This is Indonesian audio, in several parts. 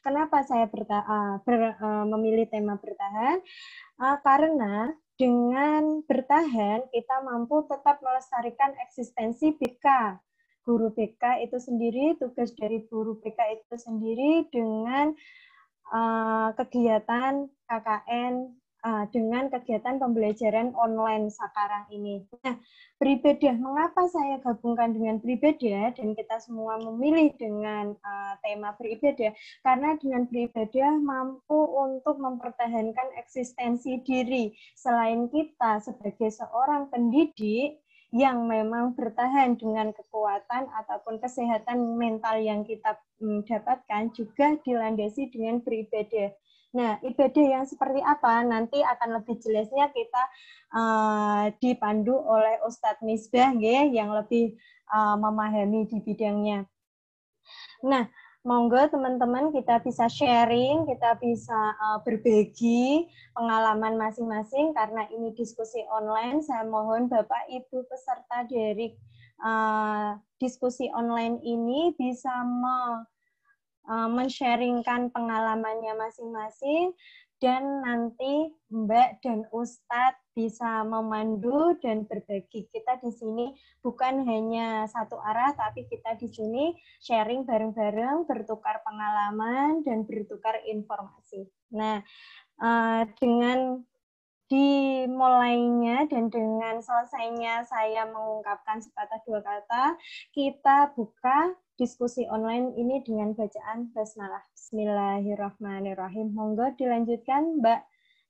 Kenapa saya memilih tema bertahan? Karena dengan bertahan kita mampu tetap melestarikan eksistensi BK. Guru BK itu sendiri, tugas dari guru BK itu sendiri dengan kegiatan KKN, dengan kegiatan pembelajaran online sekarang ini. Nah, beribadah, mengapa saya gabungkan dengan beribadah dan kita semua memilih dengan tema beribadah? Karena dengan beribadah mampu untuk mempertahankan eksistensi diri. Selain kita sebagai seorang pendidik yang memang bertahan dengan kekuatan ataupun kesehatan mental yang kita dapatkan, juga dilandasi dengan beribadah. Nah, ibadah yang seperti apa nanti akan lebih jelasnya kita dipandu oleh Ustadz Misbah yang lebih memahami di bidangnya. Nah, monggo teman-teman kita bisa sharing, kita bisa berbagi pengalaman masing-masing karena ini diskusi online. Saya mohon Bapak Ibu peserta dari diskusi online ini bisa men-sharingkan pengalamannya masing-masing, dan nanti Mbak dan Ustadz bisa memandu dan berbagi. Kita di sini bukan hanya satu arah, tapi kita di sini sharing bareng-bareng, bertukar pengalaman dan bertukar informasi. Nah, dengan dimulainya dan dengan selesainya saya mengungkapkan sepatah dua kata, kita buka diskusi online ini dengan bacaan basmalah. Bismillahirrahmanirrahim. Monggo dilanjutkan Mbak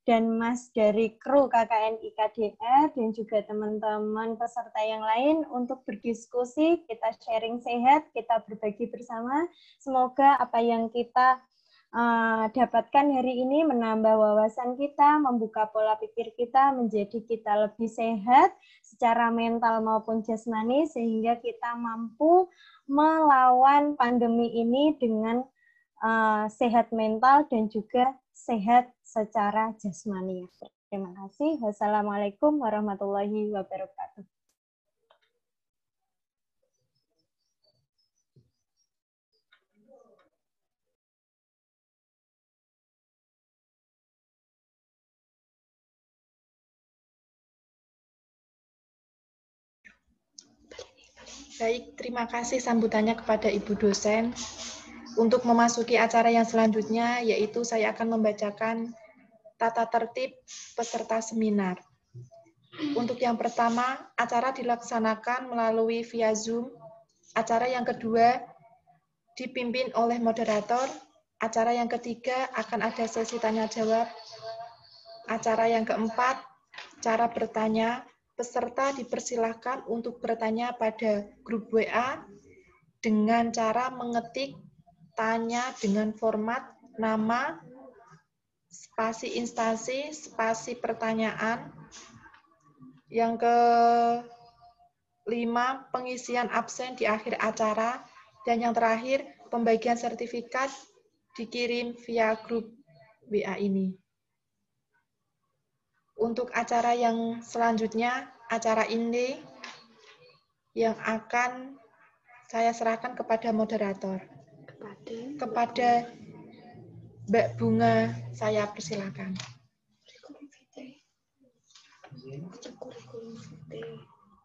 dan Mas dari kru KKN IKDR dan juga teman-teman peserta yang lain untuk berdiskusi, kita sharing sehat, kita berbagi bersama. Semoga apa yang kita dapatkan hari ini menambah wawasan kita, membuka pola pikir kita, menjadi kita lebih sehat secara mental maupun jasmani, sehingga kita mampu melawan pandemi ini dengan sehat mental dan juga sehat secara jasmani. Terima kasih. Wassalamualaikum warahmatullahi wabarakatuh. Baik, terima kasih sambutannya kepada Ibu dosen. Untuk memasuki acara yang selanjutnya, yaitu saya akan membacakan tata tertib peserta seminar. Untuk yang pertama, acara dilaksanakan melalui via Zoom. Acara yang kedua dipimpin oleh moderator. Acara yang ketiga akan ada sesi tanya-jawab. Acara yang keempat, cara bertanya. Peserta dipersilahkan untuk bertanya pada grup WA dengan cara mengetik tanya dengan format nama, spasi instansi, spasi pertanyaan. Yang kelima, pengisian absen di akhir acara. Dan yang terakhir, pembagian sertifikat dikirim via grup WA ini. Untuk acara yang selanjutnya, acara ini yang akan saya serahkan kepada moderator. Kepada Mbak Bunga, saya persilakan.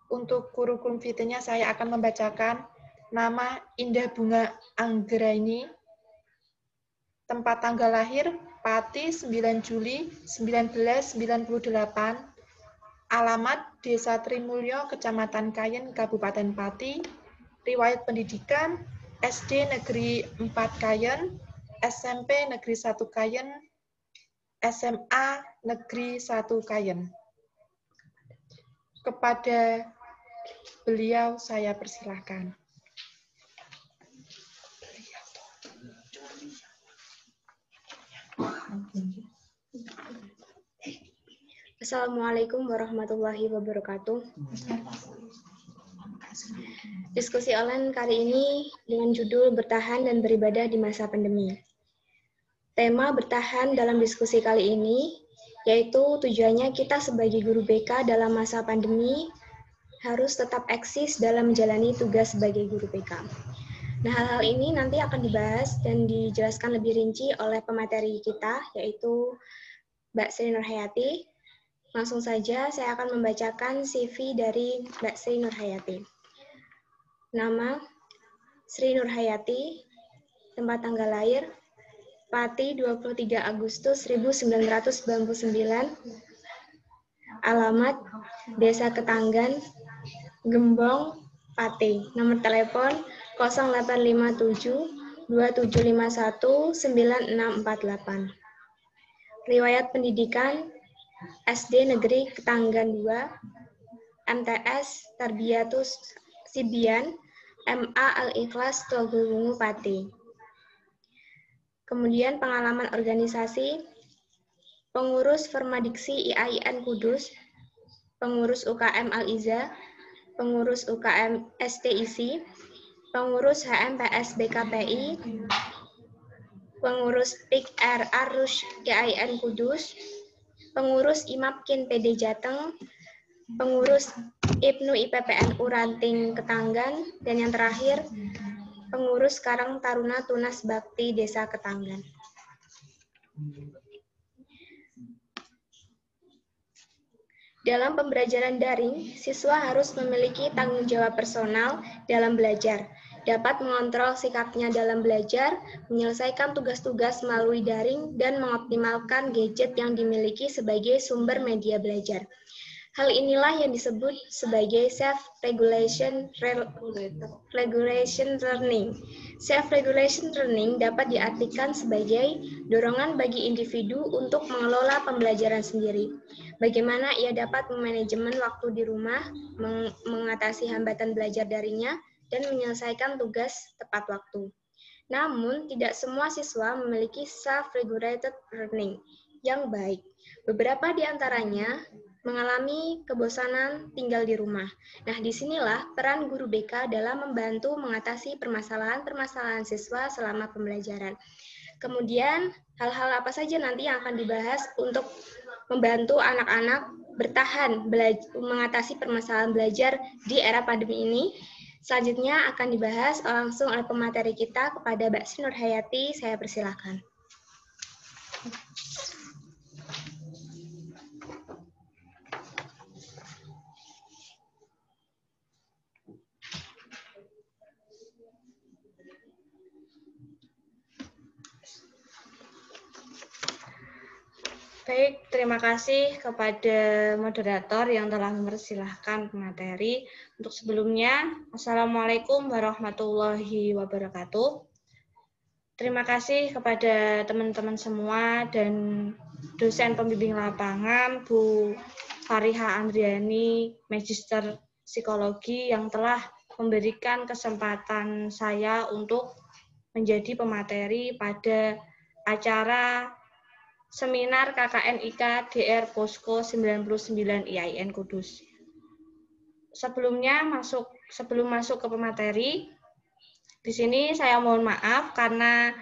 Untuk kurikulum vitae-nya saya akan membacakan nama Indah Bunga Anggraini, tempat tanggal lahir Pati 9 Juli 1998, alamat Desa Trimulyo, Kecamatan Kayen, Kabupaten Pati, riwayat pendidikan SD Negeri 4 Kayen, SMP Negeri 1 Kayen, SMA Negeri 1 Kayen. Kepada beliau saya persilahkan. Assalamualaikum warahmatullahi wabarakatuh. Diskusi online kali ini dengan judul Bertahan dan Beribadah di Masa Pandemi. Tema bertahan dalam diskusi kali ini yaitu tujuannya kita sebagai guru BK dalam masa pandemi harus tetap eksis dalam menjalani tugas sebagai guru BK. Nah, hal-hal ini nanti akan dibahas dan dijelaskan lebih rinci oleh pemateri kita, yaitu Mbak Sri Nurhayati. Langsung saja saya akan membacakan CV dari Mbak Sri Nurhayati. Nama, Sri Nurhayati, tempat tanggal lahir, Pati 23 Agustus 1999, alamat, Desa Ketanggan, Gembong, Pati, nomor telepon 0857 2751 9648. Riwayat pendidikan SD Negeri Ketanggan 2, MTS Tarbiyatus Sibian, MA Al-Ikhlas Togulungu Pati. Kemudian pengalaman organisasi, pengurus Permadiksi IAIN Kudus, pengurus UKM Al-Iza, pengurus UKM STIC, pengurus HMPS BKPI, pengurus PIK R Arus IAIN Kudus, pengurus IMAPKIN PD Jateng, pengurus IPNU IPPNU Ranting Ketanggan, dan yang terakhir, pengurus Karang Taruna Tunas Bakti Desa Ketanggan. Dalam pembelajaran daring, siswa harus memiliki tanggung jawab personal dalam belajar, dapat mengontrol sikapnya dalam belajar, menyelesaikan tugas-tugas melalui daring, dan mengoptimalkan gadget yang dimiliki sebagai sumber media belajar. Hal inilah yang disebut sebagai self-regulation learning. Self-regulation learning dapat diartikan sebagai dorongan bagi individu untuk mengelola pembelajaran sendiri. Bagaimana ia dapat memanajemen waktu di rumah, mengatasi hambatan belajar darinya, dan menyelesaikan tugas tepat waktu. Namun, tidak semua siswa memiliki self-regulated learning yang baik. Beberapa di antaranya mengalami kebosanan tinggal di rumah. Nah, disinilah peran guru BK dalam membantu mengatasi permasalahan-permasalahan siswa selama pembelajaran. Kemudian, hal-hal apa saja nanti yang akan dibahas untuk membantu anak-anak bertahan mengatasi permasalahan belajar di era pandemi ini. Selanjutnya akan dibahas langsung oleh pemateri kita kepada Mbak Sri Nurhayati. Saya persilahkan. Baik, terima kasih kepada moderator yang telah mempersilahkan pemateri. Untuk sebelumnya, Assalamualaikum warahmatullahi wabarakatuh. Terima kasih kepada teman-teman semua dan dosen pembimbing lapangan, Bu Fariha Andriani, Magister Psikologi yang telah memberikan kesempatan saya untuk menjadi pemateri pada acara Seminar KKNIK DR Posko 99 IAIN Kudus. Sebelum masuk ke pemateri, di sini saya mohon maaf karena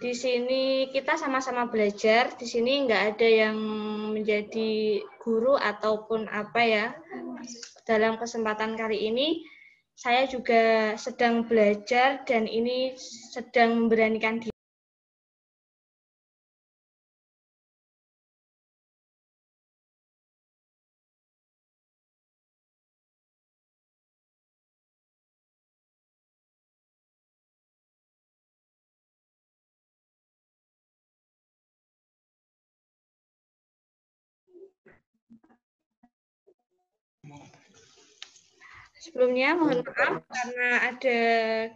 di sini kita sama-sama belajar. Di sini nggak ada yang menjadi guru ataupun apa ya. Dalam kesempatan kali ini, saya juga sedang belajar dan ini sedang memberanikan diri. Sebelumnya mohon maaf karena ada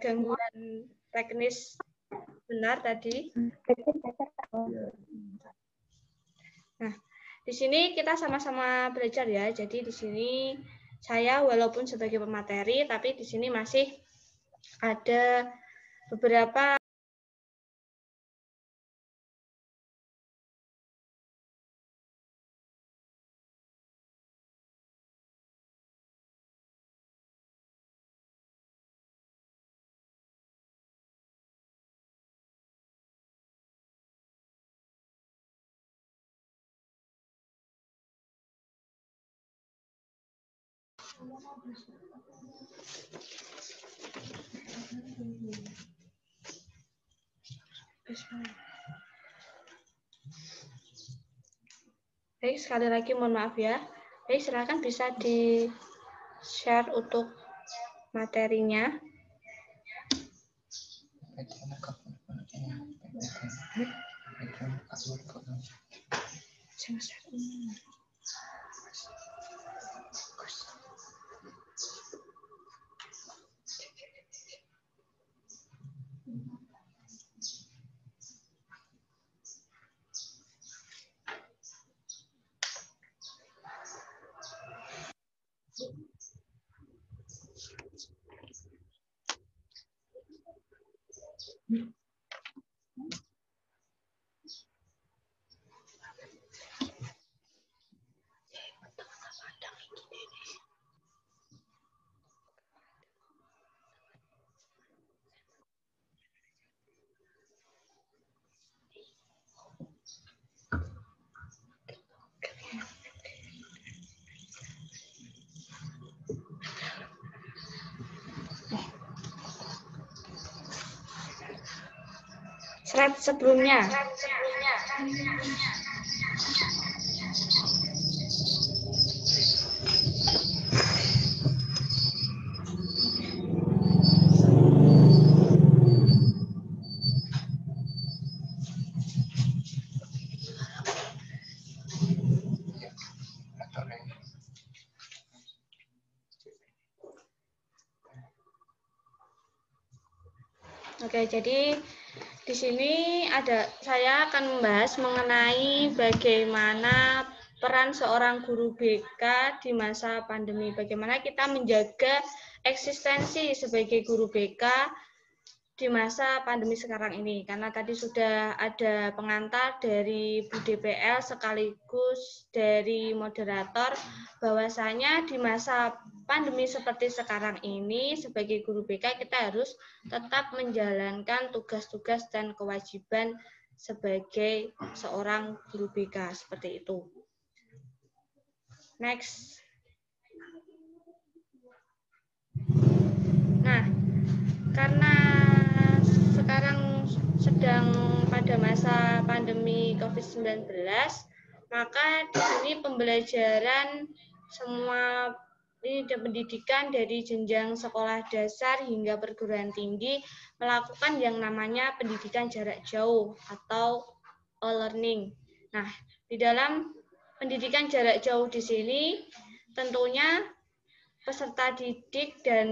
gangguan teknis benar tadi. Nah, di sini kita sama-sama belajar ya. Jadi di sini saya walaupun sebagai pemateri, tapi di sini masih ada beberapa Baik, sekali lagi mohon maaf ya. Baik, silakan bisa di-share untuk materinya. Slide sebelumnya. Oke, jadi di sini saya akan membahas mengenai bagaimana peran seorang guru BK di masa pandemi. Bagaimana kita menjaga eksistensi sebagai guru BK di masa pandemi sekarang ini. Karena tadi sudah ada pengantar dari Bu DPL sekaligus dari moderator bahwasanya di masa pandemi seperti sekarang ini sebagai guru BK kita harus tetap menjalankan tugas-tugas dan kewajiban sebagai seorang guru BK seperti itu. Next. Nah, karena sekarang sedang pada masa pandemi COVID-19, maka di sini pembelajaran semua ini pendidikan dari jenjang sekolah dasar hingga perguruan tinggi melakukan yang namanya pendidikan jarak jauh atau e-learning. Nah, di dalam pendidikan jarak jauh di sini tentunya peserta didik dan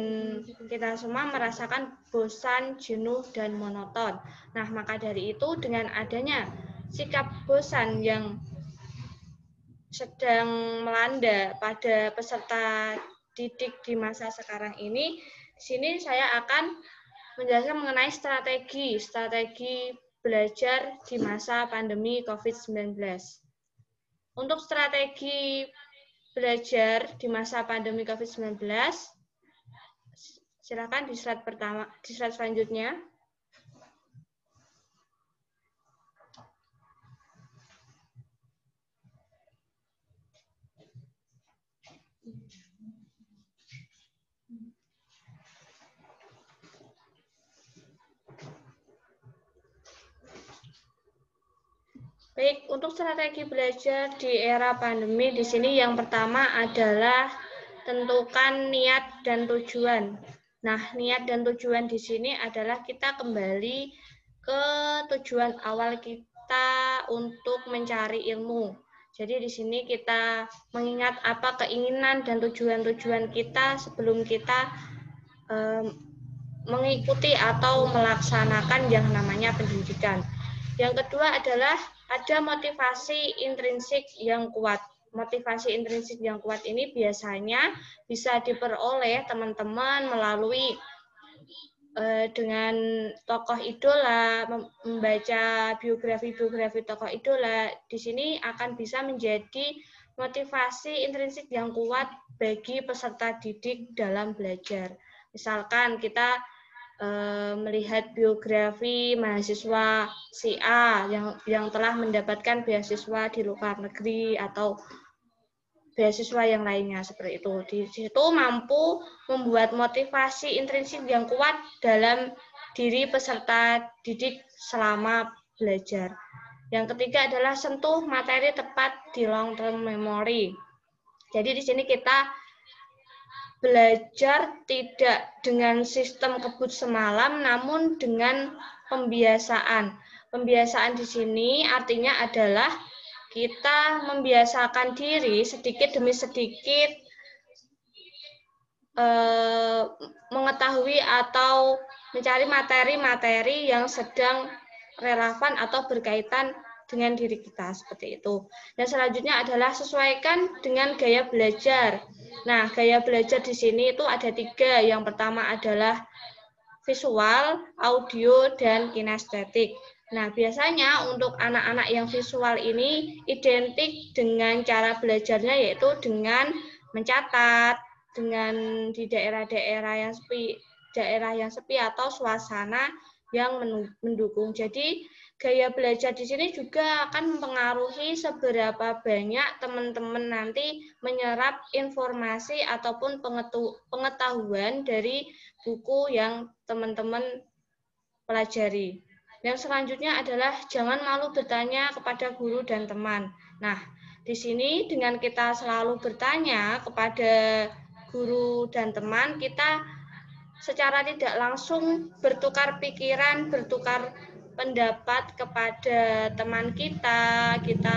kita semua merasakan bosan, jenuh, dan monoton. Nah, maka dari itu dengan adanya sikap bosan yang sedang melanda pada peserta didik di masa sekarang ini, di sini saya akan menjelaskan mengenai strategi belajar di masa pandemi COVID-19. Untuk strategi belajar di masa pandemi COVID-19, silakan di slide selanjutnya. Baik, untuk strategi belajar di era pandemi di sini yang pertama adalah tentukan niat dan tujuan. Nah, niat dan tujuan di sini adalah kita kembali ke tujuan awal kita untuk mencari ilmu. Jadi di sini kita mengingat apa keinginan dan tujuan-tujuan kita sebelum kita mengikuti atau melaksanakan yang namanya pendidikan. Yang kedua adalah ada motivasi intrinsik yang kuat. Motivasi intrinsik yang kuat ini biasanya bisa diperoleh teman-teman melalui dengan tokoh idola, membaca biografi-biografi tokoh idola. Di sini akan bisa menjadi motivasi intrinsik yang kuat bagi peserta didik dalam belajar. Misalkan kita melihat biografi mahasiswa si A yang telah mendapatkan beasiswa di luar negeri atau beasiswa yang lainnya seperti itu. Di situ mampu membuat motivasi intrinsik yang kuat dalam diri peserta didik selama belajar. Yang ketiga adalah sentuh materi tepat di long term memory. Jadi di sini kita belajar tidak dengan sistem kebut semalam, namun dengan pembiasaan. Pembiasaan di sini artinya adalah kita membiasakan diri sedikit demi sedikit mengetahui atau mencari materi-materi yang sedang relevan atau berkaitan dengan diri kita, seperti itu. Dan selanjutnya adalah sesuaikan dengan gaya belajar. Nah, gaya belajar di sini itu ada 3. Yang pertama adalah visual, audio, dan kinestetik. Nah, biasanya untuk anak-anak yang visual ini identik dengan cara belajarnya yaitu dengan mencatat, dengan di daerah-daerah yang sepi atau suasana yang mendukung. Jadi gaya belajar di sini juga akan mempengaruhi seberapa banyak teman-teman nanti menyerap informasi ataupun pengetahuan dari buku yang teman-teman pelajari. Yang selanjutnya adalah jangan malu bertanya kepada guru dan teman. Nah, di sini dengan kita selalu bertanya kepada guru dan teman, kita secara tidak langsung bertukar pikiran, bertukar pendapat kepada teman kita, kita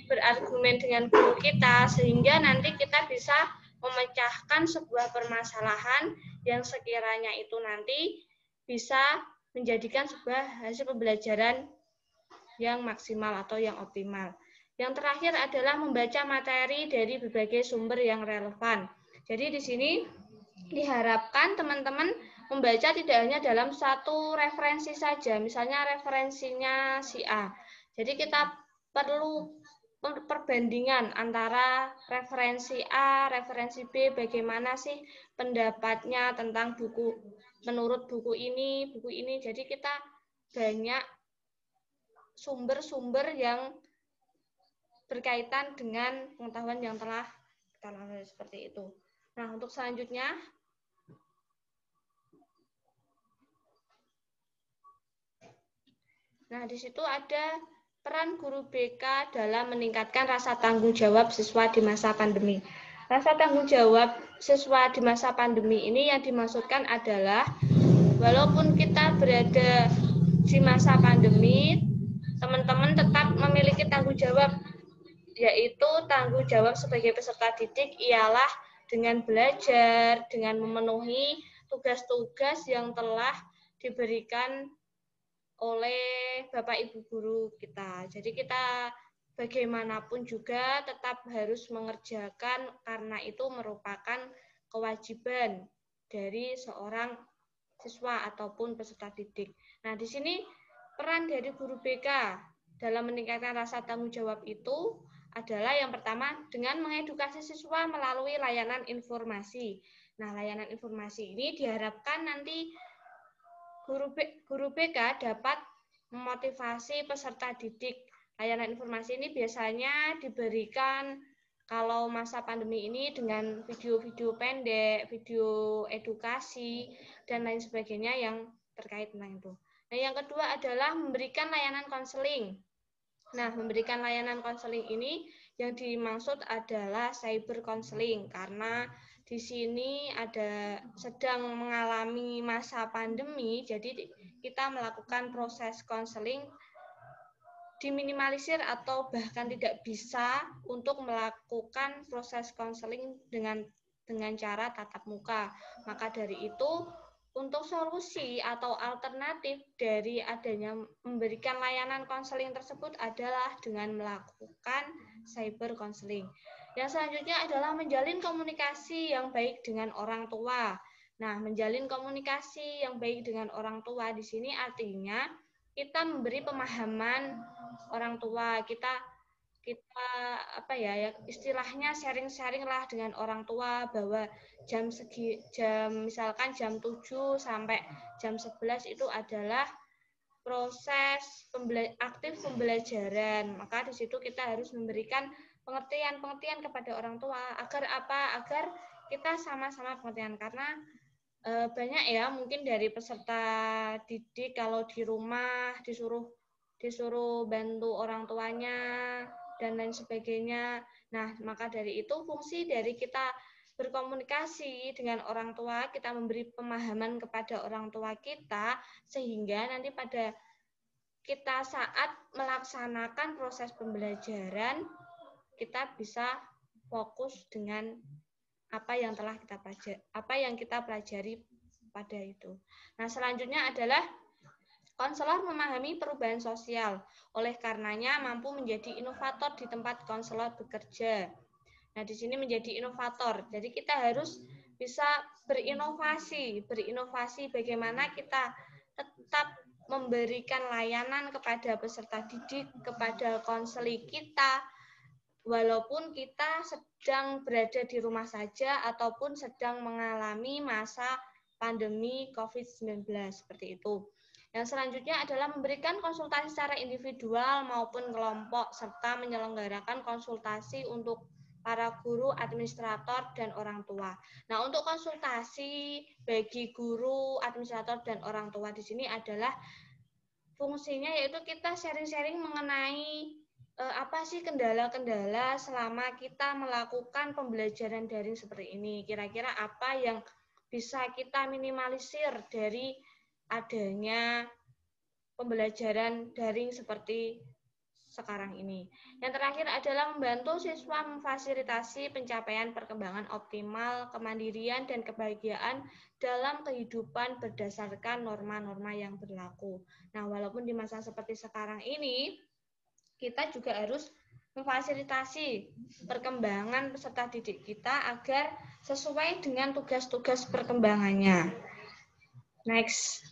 berargumen dengan guru kita, sehingga nanti kita bisa memecahkan sebuah permasalahan yang sekiranya itu nanti bisa menjadikan sebuah hasil pembelajaran yang maksimal atau yang optimal. Yang terakhir adalah membaca materi dari berbagai sumber yang relevan. Jadi di sini diharapkan teman-teman membaca tidak hanya dalam satu referensi saja, misalnya referensinya si A. Jadi kita perlu perbandingan antara referensi A, referensi B, bagaimana sih pendapatnya tentang buku, menurut buku ini. Jadi kita banyak sumber-sumber yang berkaitan dengan pengetahuan yang telah kita lalui, seperti itu. Nah, untuk selanjutnya, nah di situ ada peran guru BK dalam meningkatkan rasa tanggung jawab siswa di masa pandemi. Rasa tanggung jawab siswa di masa pandemi ini yang dimaksudkan adalah walaupun kita berada di masa pandemi, teman-teman tetap memiliki tanggung jawab, yaitu tanggung jawab sebagai peserta didik ialah dengan belajar, dengan memenuhi tugas-tugas yang telah diberikan oleh Bapak Ibu guru kita. Jadi kita bagaimanapun juga tetap harus mengerjakan karena itu merupakan kewajiban dari seorang siswa ataupun peserta didik. Nah, di sini peran dari guru BK dalam meningkatkan rasa tanggung jawab itu adalah yang pertama dengan mengedukasi siswa melalui layanan informasi. Nah, layanan informasi ini diharapkan nanti guru BK dapat memotivasi peserta didik. Layanan informasi ini biasanya diberikan kalau masa pandemi ini dengan video-video pendek, video edukasi, dan lain sebagainya yang terkait dengan itu. Nah, yang kedua adalah memberikan layanan konseling. Nah, memberikan layanan konseling ini yang dimaksud adalah cyber counseling, karena di sini sedang mengalami masa pandemi, jadi kita melakukan proses konseling diminimalisir atau bahkan tidak bisa untuk melakukan proses konseling dengan cara tatap muka. Maka dari itu, untuk solusi atau alternatif dari adanya memberikan layanan konseling tersebut adalah dengan melakukan cyber counseling. Yang selanjutnya adalah menjalin komunikasi yang baik dengan orang tua. Nah, menjalin komunikasi yang baik dengan orang tua di sini artinya kita memberi pemahaman orang tua, kita istilahnya sharing-sharing lah dengan orang tua bahwa misalkan jam 7 sampai jam 11 itu adalah proses aktif pembelajaran. Maka di situ kita harus memberikan pengertian kepada orang tua agar apa? Agar kita sama-sama pengertian, karena banyak ya mungkin dari peserta didik kalau di rumah disuruh bantu orang tuanya dan lain sebagainya. Nah, maka dari itu fungsi dari kita berkomunikasi dengan orang tua, kita memberi pemahaman kepada orang tua kita, sehingga nanti pada kita saat melaksanakan proses pembelajaran, kita bisa fokus dengan apa yang kita pelajari pada itu. Nah, selanjutnya adalah konselor memahami perubahan sosial. Oleh karenanya mampu menjadi inovator di tempat konselor bekerja. Nah, di sini menjadi inovator. Jadi kita harus bisa berinovasi bagaimana kita tetap memberikan layanan kepada peserta didik, kepada konseling kita, walaupun kita sedang berada di rumah saja ataupun sedang mengalami masa pandemi COVID-19 seperti itu. Yang selanjutnya adalah memberikan konsultasi secara individual maupun kelompok, serta menyelenggarakan konsultasi untuk para guru, administrator, dan orang tua. Nah, untuk konsultasi bagi guru, administrator, dan orang tua di sini adalah fungsinya yaitu kita sharing-sharing mengenai apa sih kendala-kendala selama kita melakukan pembelajaran daring seperti ini. Kira-kira apa yang bisa kita minimalisir dari adanya pembelajaran daring seperti sekarang ini. Yang terakhir adalah membantu siswa memfasilitasi pencapaian perkembangan optimal, kemandirian, dan kebahagiaan dalam kehidupan berdasarkan norma-norma yang berlaku. Nah, walaupun di masa seperti sekarang ini, kita juga harus memfasilitasi perkembangan peserta didik kita agar sesuai dengan tugas-tugas perkembangannya. Next.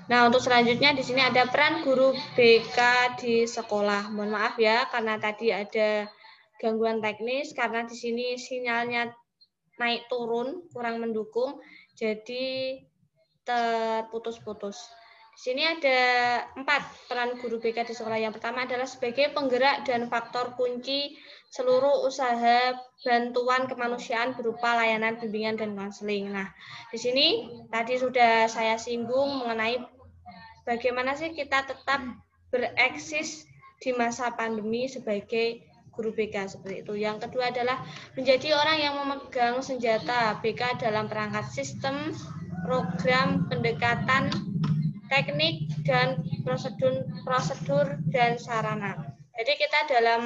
Nah, untuk selanjutnya di sini ada peran guru BK di sekolah. Mohon maaf ya, karena tadi ada gangguan teknis, karena di sini sinyalnya naik turun, kurang mendukung, jadi terputus-putus. Di sini ada 4 peran guru BK di sekolah. Yang pertama adalah sebagai penggerak dan faktor kunci seluruh usaha bantuan kemanusiaan berupa layanan bimbingan dan konseling. Nah, di sini tadi sudah saya singgung mengenai bagaimana sih kita tetap bereksis di masa pandemi sebagai guru BK seperti itu. Yang kedua adalah menjadi orang yang memegang senjata BK dalam perangkat sistem, program, pendekatan, teknik, dan prosedur dan sarana. Jadi kita dalam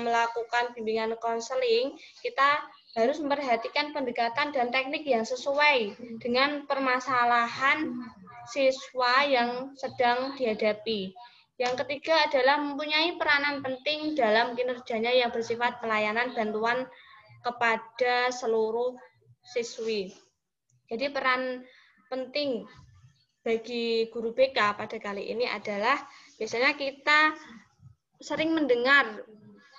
melakukan bimbingan konseling, kita harus memperhatikan pendekatan dan teknik yang sesuai dengan permasalahan siswa yang sedang dihadapi. Yang ketiga adalah mempunyai peranan penting dalam kinerjanya yang bersifat pelayanan bantuan kepada seluruh siswi. Jadi peran penting bagi guru BK pada kali ini adalah biasanya kita sering mendengar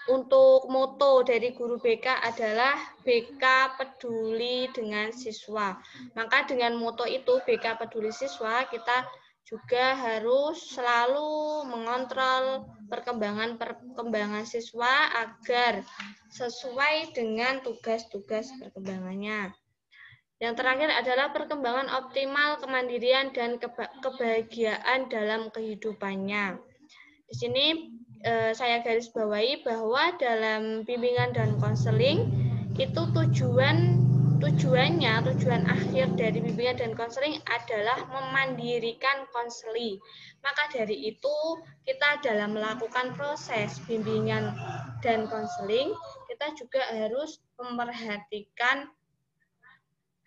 untuk moto dari guru BK adalah BK peduli dengan siswa. Maka dengan moto itu BK peduli siswa, kita juga harus selalu mengontrol perkembangan siswa agar sesuai dengan tugas-tugas perkembangannya. Yang terakhir adalah perkembangan optimal, kemandirian, dan kebahagiaan dalam kehidupannya. Di sini saya garis bawahi bahwa dalam bimbingan dan konseling itu tujuan akhir dari bimbingan dan konseling adalah memandirikan konseli. Maka dari itu kita dalam melakukan proses bimbingan dan konseling kita juga harus memperhatikan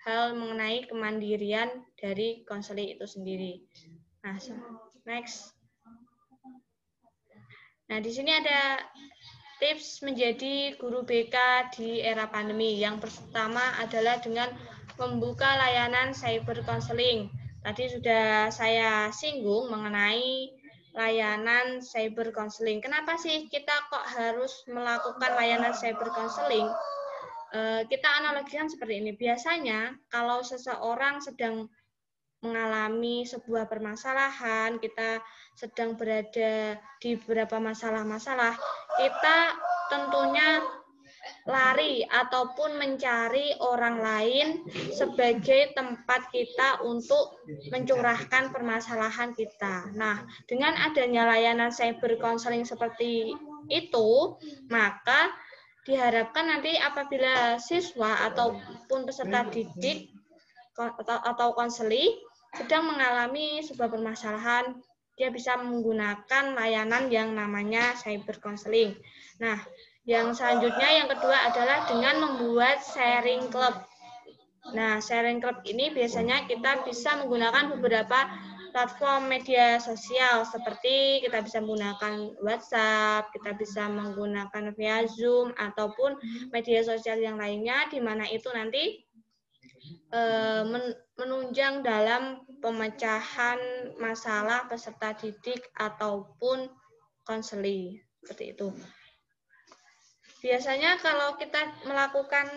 hal mengenai kemandirian dari konseling itu sendiri. Nah, next. Nah, di sini ada tips menjadi guru BK di era pandemi. Yang pertama adalah dengan membuka layanan cyber counseling. Tadi sudah saya singgung mengenai layanan cyber counseling. Kenapa sih kita kok harus melakukan layanan cyber counseling? Kita analogikan seperti ini. Biasanya kalau seseorang sedang mengalami sebuah permasalahan, kita sedang berada di beberapa masalah-masalah, kita tentunya lari ataupun mencari orang lain sebagai tempat kita untuk mencurahkan permasalahan kita. Nah, dengan adanya layanan cyber counseling seperti itu, maka diharapkan nanti apabila siswa ataupun peserta didik atau konseli sedang mengalami sebuah permasalahan, dia bisa menggunakan layanan yang namanya cyber counseling. Nah, yang selanjutnya, yang kedua adalah dengan membuat sharing club. Nah, sharing club ini biasanya kita bisa menggunakan beberapa platform media sosial, seperti kita bisa menggunakan WhatsApp, kita bisa menggunakan via Zoom, ataupun media sosial yang lainnya, di mana itu nanti menunjang dalam pemecahan masalah peserta didik ataupun konseli, seperti itu. Biasanya kalau kita melakukan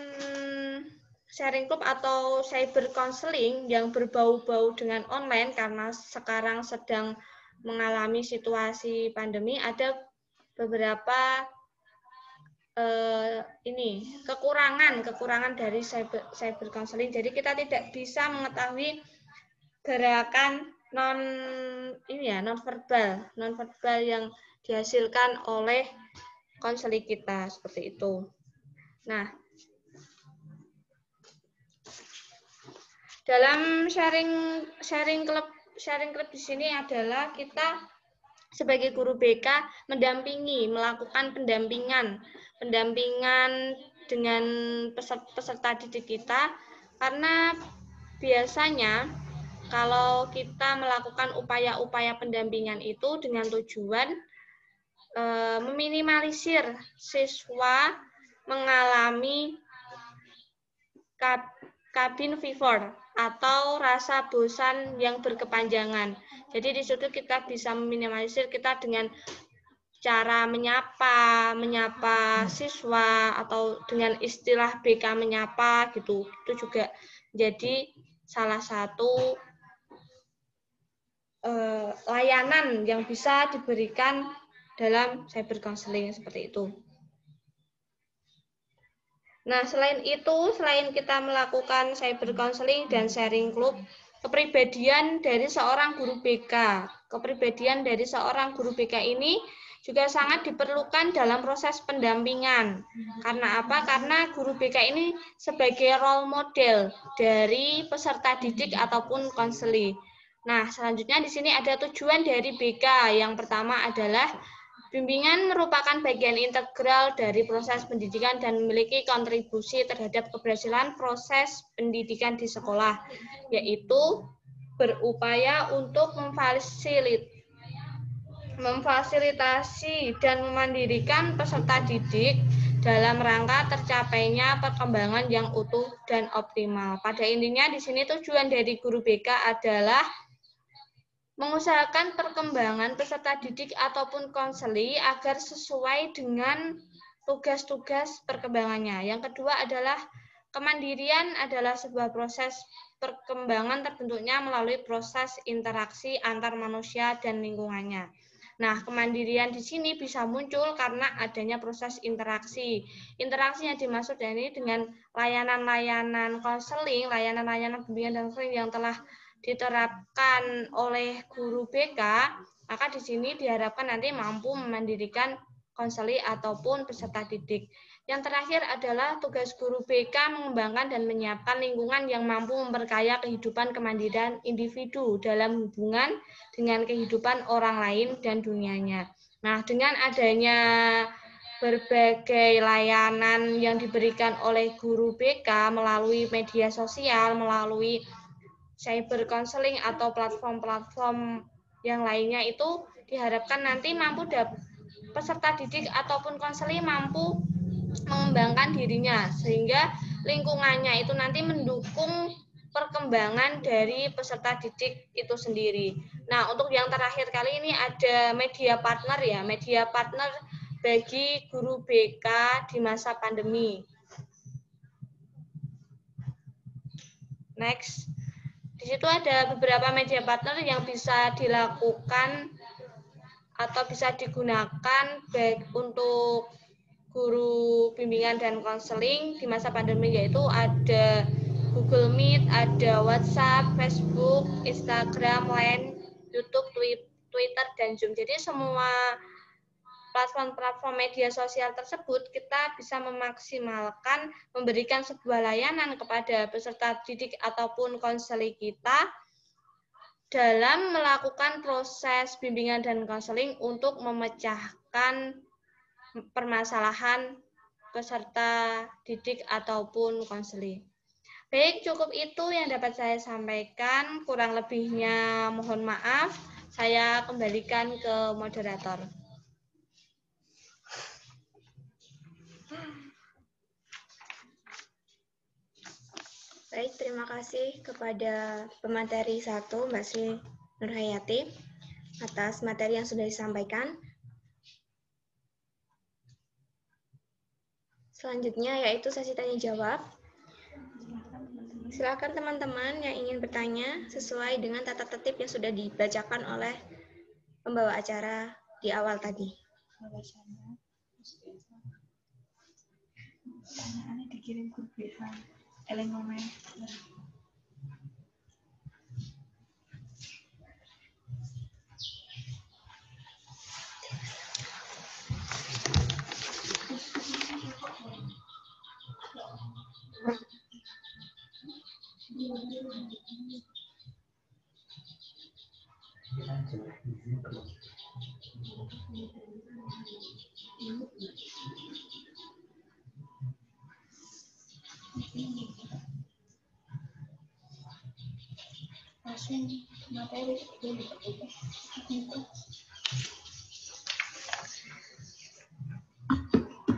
sharing club atau cyber counseling yang berbau-bau dengan online, karena sekarang sedang mengalami situasi pandemi, ada beberapa kekurangan dari cyber counseling. Jadi kita tidak bisa mengetahui gerakan non verbal yang dihasilkan oleh konseling kita, seperti itu. Nah, dalam sharing club di sini adalah kita sebagai guru BK melakukan pendampingan dengan peserta didik kita, karena biasanya kalau kita melakukan upaya-upaya pendampingan itu dengan tujuan meminimalisir siswa mengalami cabin fever atau rasa bosan yang berkepanjangan. Jadi di situ kita bisa meminimalisir kita dengan cara menyapa siswa, atau dengan istilah BK menyapa gitu. Itu juga jadi salah satu layanan yang bisa diberikan dalam cyber counseling, seperti itu. Nah, selain kita melakukan cyber counseling dan sharing club, kepribadian dari seorang guru BK ini juga sangat diperlukan dalam proses pendampingan. Karena apa? Karena guru BK ini sebagai role model dari peserta didik ataupun konseli. Nah, selanjutnya di sini ada tujuan dari BK. Yang pertama adalah bimbingan merupakan bagian integral dari proses pendidikan dan memiliki kontribusi terhadap keberhasilan proses pendidikan di sekolah, yaitu berupaya untuk memfasilitasi dan memandirikan peserta didik dalam rangka tercapainya perkembangan yang utuh dan optimal. Pada intinya di sini tujuan dari guru BK adalah mengusahakan perkembangan peserta didik ataupun konseli agar sesuai dengan tugas-tugas perkembangannya. Yang kedua adalah kemandirian adalah sebuah proses perkembangan terbentuknya melalui proses interaksi antar manusia dan lingkungannya. Nah, kemandirian di sini bisa muncul karena adanya proses interaksi. Interaksi yang dimaksud ini dengan layanan-layanan konseling, layanan-layanan bimbingan dan konseling yang telah diterapkan oleh guru BK, maka di sini diharapkan nanti mampu memandirikan konseli ataupun peserta didik. Yang terakhir adalah tugas guru BK mengembangkan dan menyiapkan lingkungan yang mampu memperkaya kehidupan kemandirian individu dalam hubungan dengan kehidupan orang lain dan dunianya. Nah, dengan adanya berbagai layanan yang diberikan oleh guru BK melalui media sosial, melalui cyber counseling atau platform-platform yang lainnya, itu diharapkan nanti peserta didik ataupun konseli mampu mengembangkan dirinya, sehingga lingkungannya itu nanti mendukung perkembangan dari peserta didik itu sendiri. Nah, untuk yang terakhir kali ini ada media partner ya, media partner bagi guru BK di masa pandemi. Next. Di situ ada beberapa media partner yang bisa dilakukan atau bisa digunakan baik untuk guru bimbingan dan konseling di masa pandemi, yaitu ada Google Meet, ada WhatsApp, Facebook, Instagram, Line, YouTube, Twitter, dan Zoom. Jadi semua platform-platform media sosial tersebut kita bisa memaksimalkan memberikan sebuah layanan kepada peserta didik ataupun konseling kita dalam melakukan proses bimbingan dan konseling untuk memecahkan permasalahan peserta didik ataupun konseling. Baik, cukup itu yang dapat saya sampaikan. Kurang lebihnya mohon maaf. Saya kembalikan ke moderator. Baik, terima kasih kepada pemateri 1, Mbak Sri Nurhayati, atas materi yang sudah disampaikan. Selanjutnya yaitu sesi tanya jawab. Silakan teman-teman yang ingin bertanya sesuai dengan tata tertib yang sudah dibacakan oleh pembawa acara di awal tadi. Pertanyaannya dikirim grup BH. Elemen.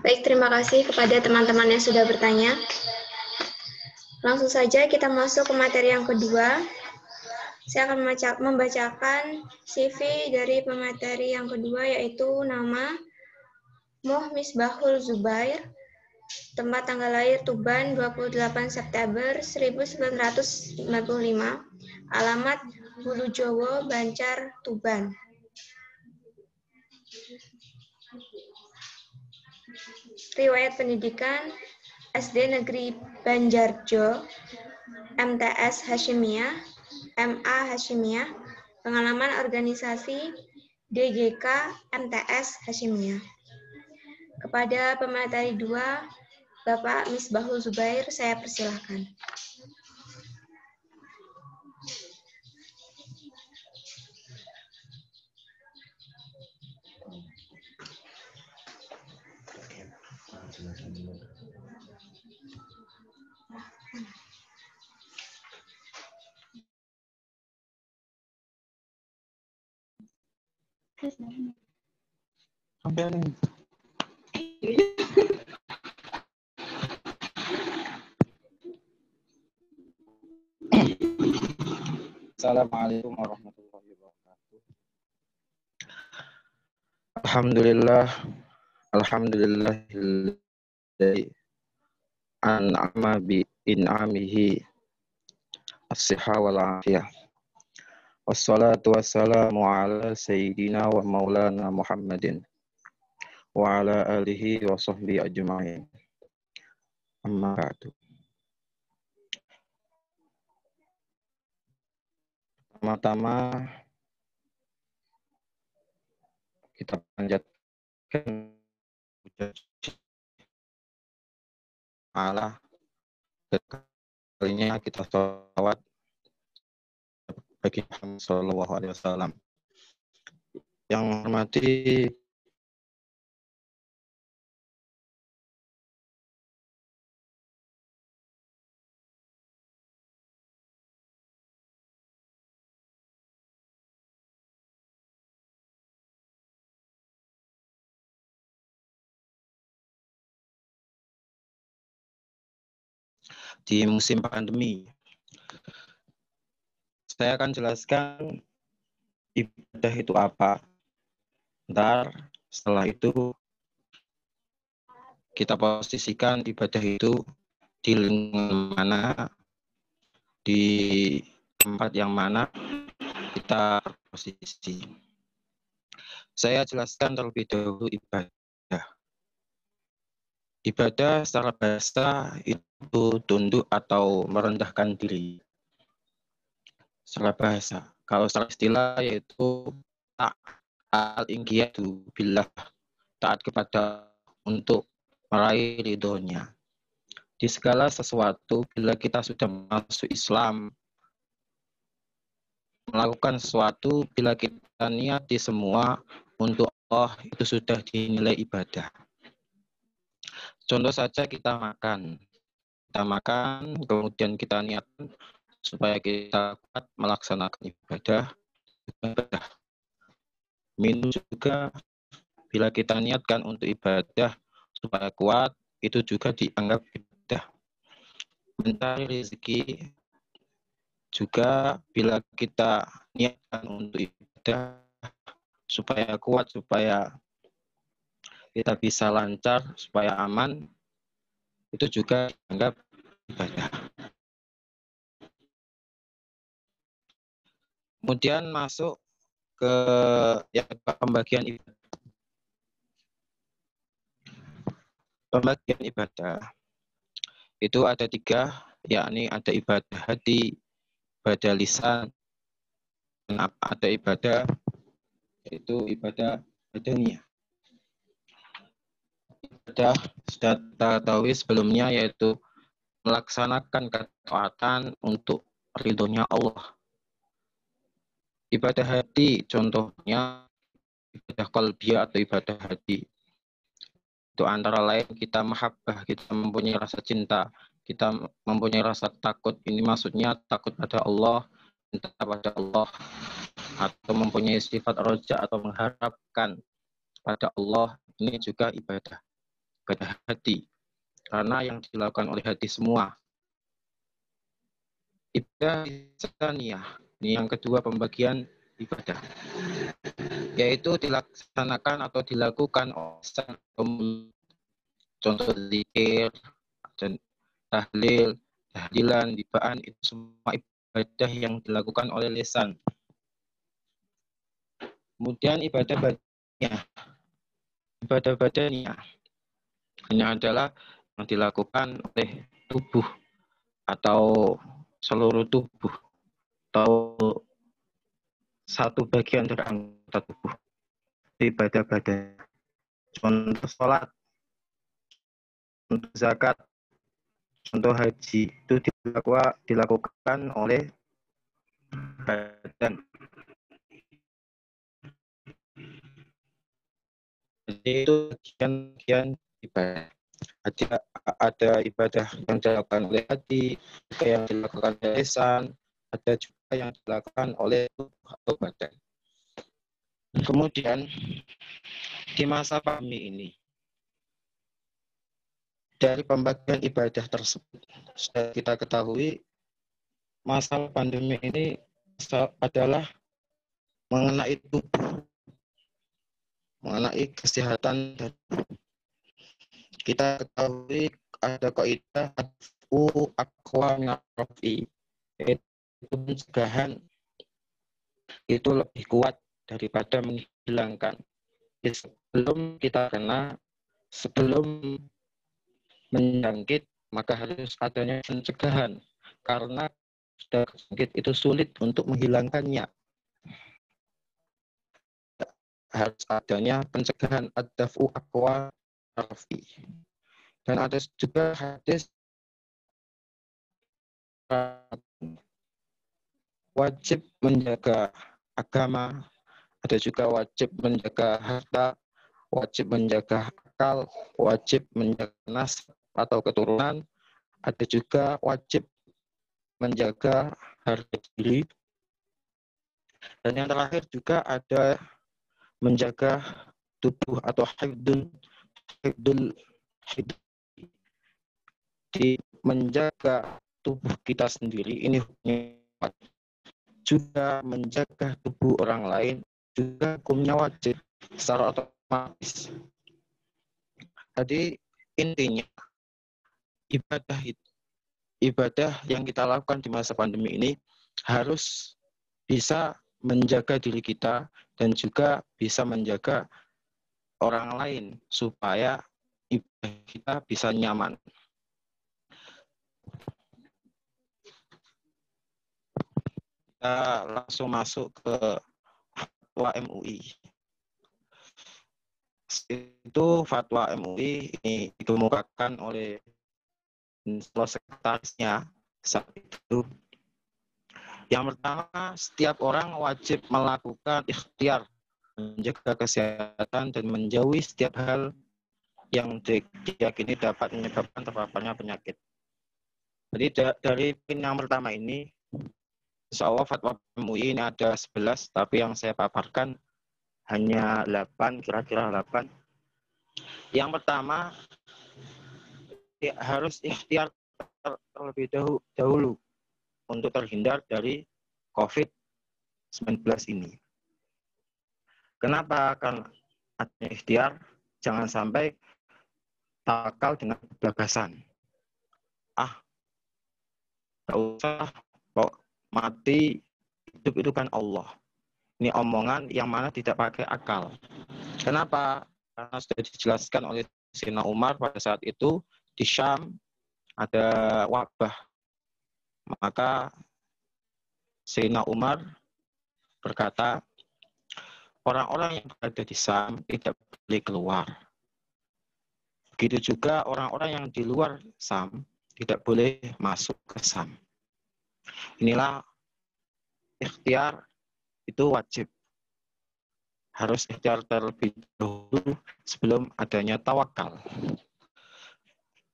Baik, terima kasih kepada teman-teman yang sudah bertanya. Langsung saja kita masuk ke materi yang kedua. Saya akan membacakan CV dari pemateri yang kedua, yaitu nama Moh Misbahul Zubair, tempat tanggal lahir Tuban 28 September 1995, alamat Hulu Jowo, Bancar, Tuban. Riwayat pendidikan SD Negeri Banjarjo, MTS Hashimiyah, MA Hashimiyah, pengalaman organisasi DGK MTS Hashimiyah. Kepada pemateri 2, Bapak Misbahul Zubair, saya persilahkan. Assalamualaikum warahmatullahi wabarakatuh. Alhamdulillahilladzi an'ama bi in'amihi as-sihha wal afiyah. Wassalatu wassalamu ala sayyidina wa maulana Muhammadin wa ala alihi wa sahbihi ajma'in. Amma ba'du. Pertama-tama kita panjatkan Allah, kalinya kita sholawat bagi Muhammad Sallallahu Alaihi Wasallam. Yang menghormati di musim pandemi, Saya akan jelaskan ibadah itu apa. Ntar setelah itu kita posisikan ibadah itu di lingkungan mana, di tempat yang mana kita posisi. Saya jelaskan terlebih dahulu ibadah. Ibadah secara bahasa itu tunduk atau merendahkan diri. Secara bahasa. Kalau secara istilah yaitu al-inqiyadu billah, taat kepada untuk meraih ridhonya. Di segala sesuatu, bila kita sudah masuk Islam, melakukan sesuatu, bila kita niat di semua untuk Allah, itu sudah dinilai ibadah. Contoh saja kita makan. Kita makan, kemudian kita niatkan supaya kita kuat melaksanakan ibadah. Minum juga, bila kita niatkan untuk ibadah supaya kuat, itu juga dianggap ibadah. Mencari rezeki juga, bila kita niatkan untuk ibadah supaya kuat, supaya kita bisa lancar, supaya aman, itu juga dianggap ibadah. Kemudian masuk ke yang pembagian ibadah. Pembagian ibadah itu ada 3, yakni ada ibadah hati, ibadah lisan, dan ada ibadah yaitu ibadah badaniah. Ibadah sudah kita ketahui sebelumnya yaitu melaksanakan ketaatan untuk ridhonya Allah. Ibadah hati contohnya ibadah qalbiyah atau ibadah hati. Itu antara lain kita mahabbah, kita mempunyai rasa cinta, kita mempunyai rasa takut. Ini maksudnya takut pada Allah, cinta pada Allah, atau mempunyai sifat roja atau mengharapkan pada Allah. Ini juga ibadah hati, karena yang dilakukan oleh hati semua. Ibadah lisaniyah, ini yang kedua pembagian ibadah, yaitu dilaksanakan atau dilakukan oleh contoh zikir, dan tahlil, tahlilan, dibaan, itu semua ibadah yang dilakukan oleh lisan. Kemudian ibadah badaniah. Ibadah badaniah ini adalah yang dilakukan oleh tubuh atau seluruh tubuh atau satu bagian dari anggota tubuh. Ibadah badan, contoh sholat, contoh zakat, contoh haji, itu dilakukan oleh badan. Jadi itu bagian ibadah. Ada ibadah yang dilakukan oleh hati, ada yang dilakukan oleh lisan, ada juga yang dilakukan oleh tubuh atau badan. Kemudian di masa pandemi ini, dari pembagian ibadah tersebut sudah kita ketahui, masalah pandemi ini adalah mengenai tubuh, mengenai kesehatan tubuh. Kita ketahui ada kaidah aqwa min ar-raf'i, yaitu pencegahan itu lebih kuat daripada menghilangkan. Sebelum kita kena, sebelum menjangkit, maka harus adanya pencegahan, karena sudah terjangkit itu sulit untuk menghilangkannya. Harus adanya pencegahan, ad-daf'u aqwa rafi. Dan ada juga hadis wajib menjaga agama, ada juga wajib menjaga harta, wajib menjaga akal, wajib menjaga nasab atau keturunan, ada juga wajib menjaga harga diri, dan yang terakhir juga ada menjaga tubuh atau hifdzul di menjaga tubuh kita sendiri. Ini juga menjaga tubuh orang lain juga hukumnya wajib secara otomatis. Jadi intinya ibadah yang kita lakukan di masa pandemi ini harus bisa menjaga diri kita dan juga bisa menjaga orang lain supaya ibadah kita bisa nyaman. Kita langsung masuk ke fatwa MUI. Itu fatwa MUI ini dikemukakan oleh sekretarisnya saat itu. Yang pertama, setiap orang wajib melakukan ikhtiar menjaga kesehatan dan menjauhi setiap hal yang diyakini dapat menyebabkan terpaparnya penyakit. Jadi dari poin yang pertama ini, insya Allah fatwa MUI ini ada 11, tapi yang saya paparkan hanya 8, kira-kira 8. Yang pertama, harus ikhtiar terlebih dahulu untuk terhindar dari COVID-19 ini. Kenapa? Karena adanya ikhtiar, jangan sampai tawakal dengan gagasan. Gak usah kok mati, hidup itu kan Allah. Ini omongan yang mana tidak pakai akal. Kenapa? Karena sudah dijelaskan oleh Sayyidina Umar pada saat itu di Syam ada wabah. Maka Sayyidina Umar berkata, orang-orang yang berada di Syam tidak boleh keluar. Begitu juga orang-orang yang di luar Syam tidak boleh masuk ke Syam. Inilah ikhtiar itu wajib. Harus ikhtiar terlebih dahulu sebelum adanya tawakal.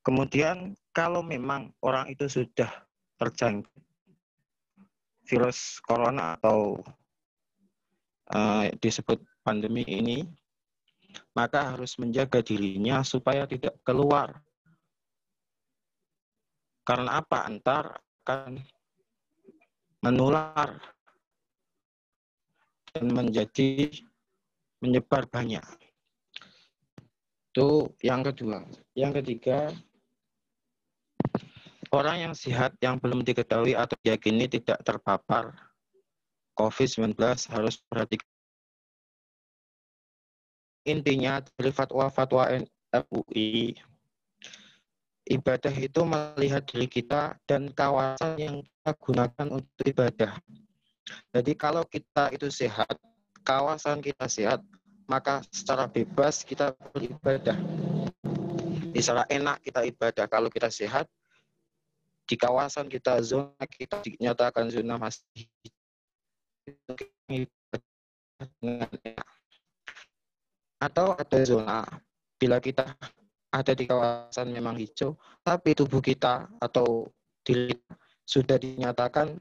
Kemudian kalau memang orang itu sudah terjangkit virus corona atau disebut pandemi ini, maka harus menjaga dirinya supaya tidak keluar. Karena apa? Antar akan menular dan menyebar banyak. Itu yang kedua. Yang ketiga, orang yang sehat yang belum diketahui atau diyakini tidak terpapar COVID-19 harus perhatikan. Intinya dari fatwa-fatwa MUI, ibadah itu melihat diri kita dan kawasan yang kita gunakan untuk ibadah. Jadi kalau kita itu sehat, kawasan kita sehat, maka secara bebas kita beribadah. Secara enak kita ibadah. Kalau kita sehat, di kawasan kita, zona kita dinyatakan zona masih dengan enak. Atau ada zona, bila kita ada di kawasan memang hijau, tapi tubuh kita atau diri sudah dinyatakan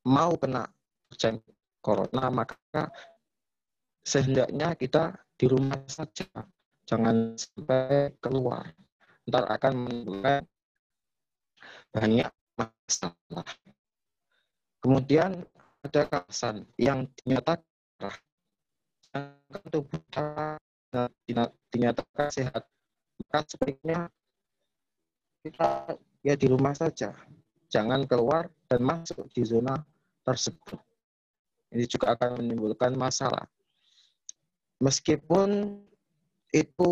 mau kena terjangkit corona, maka sehendaknya kita di rumah saja, jangan sampai keluar. Ntar akan menimbulkan banyak masalah. Kemudian ada kawasan yang dinyatakan tubuh dinyatakan sehat, maka sebaiknya kita ya di rumah saja, jangan keluar dan masuk di zona tersebut. Ini juga akan menimbulkan masalah. Meskipun itu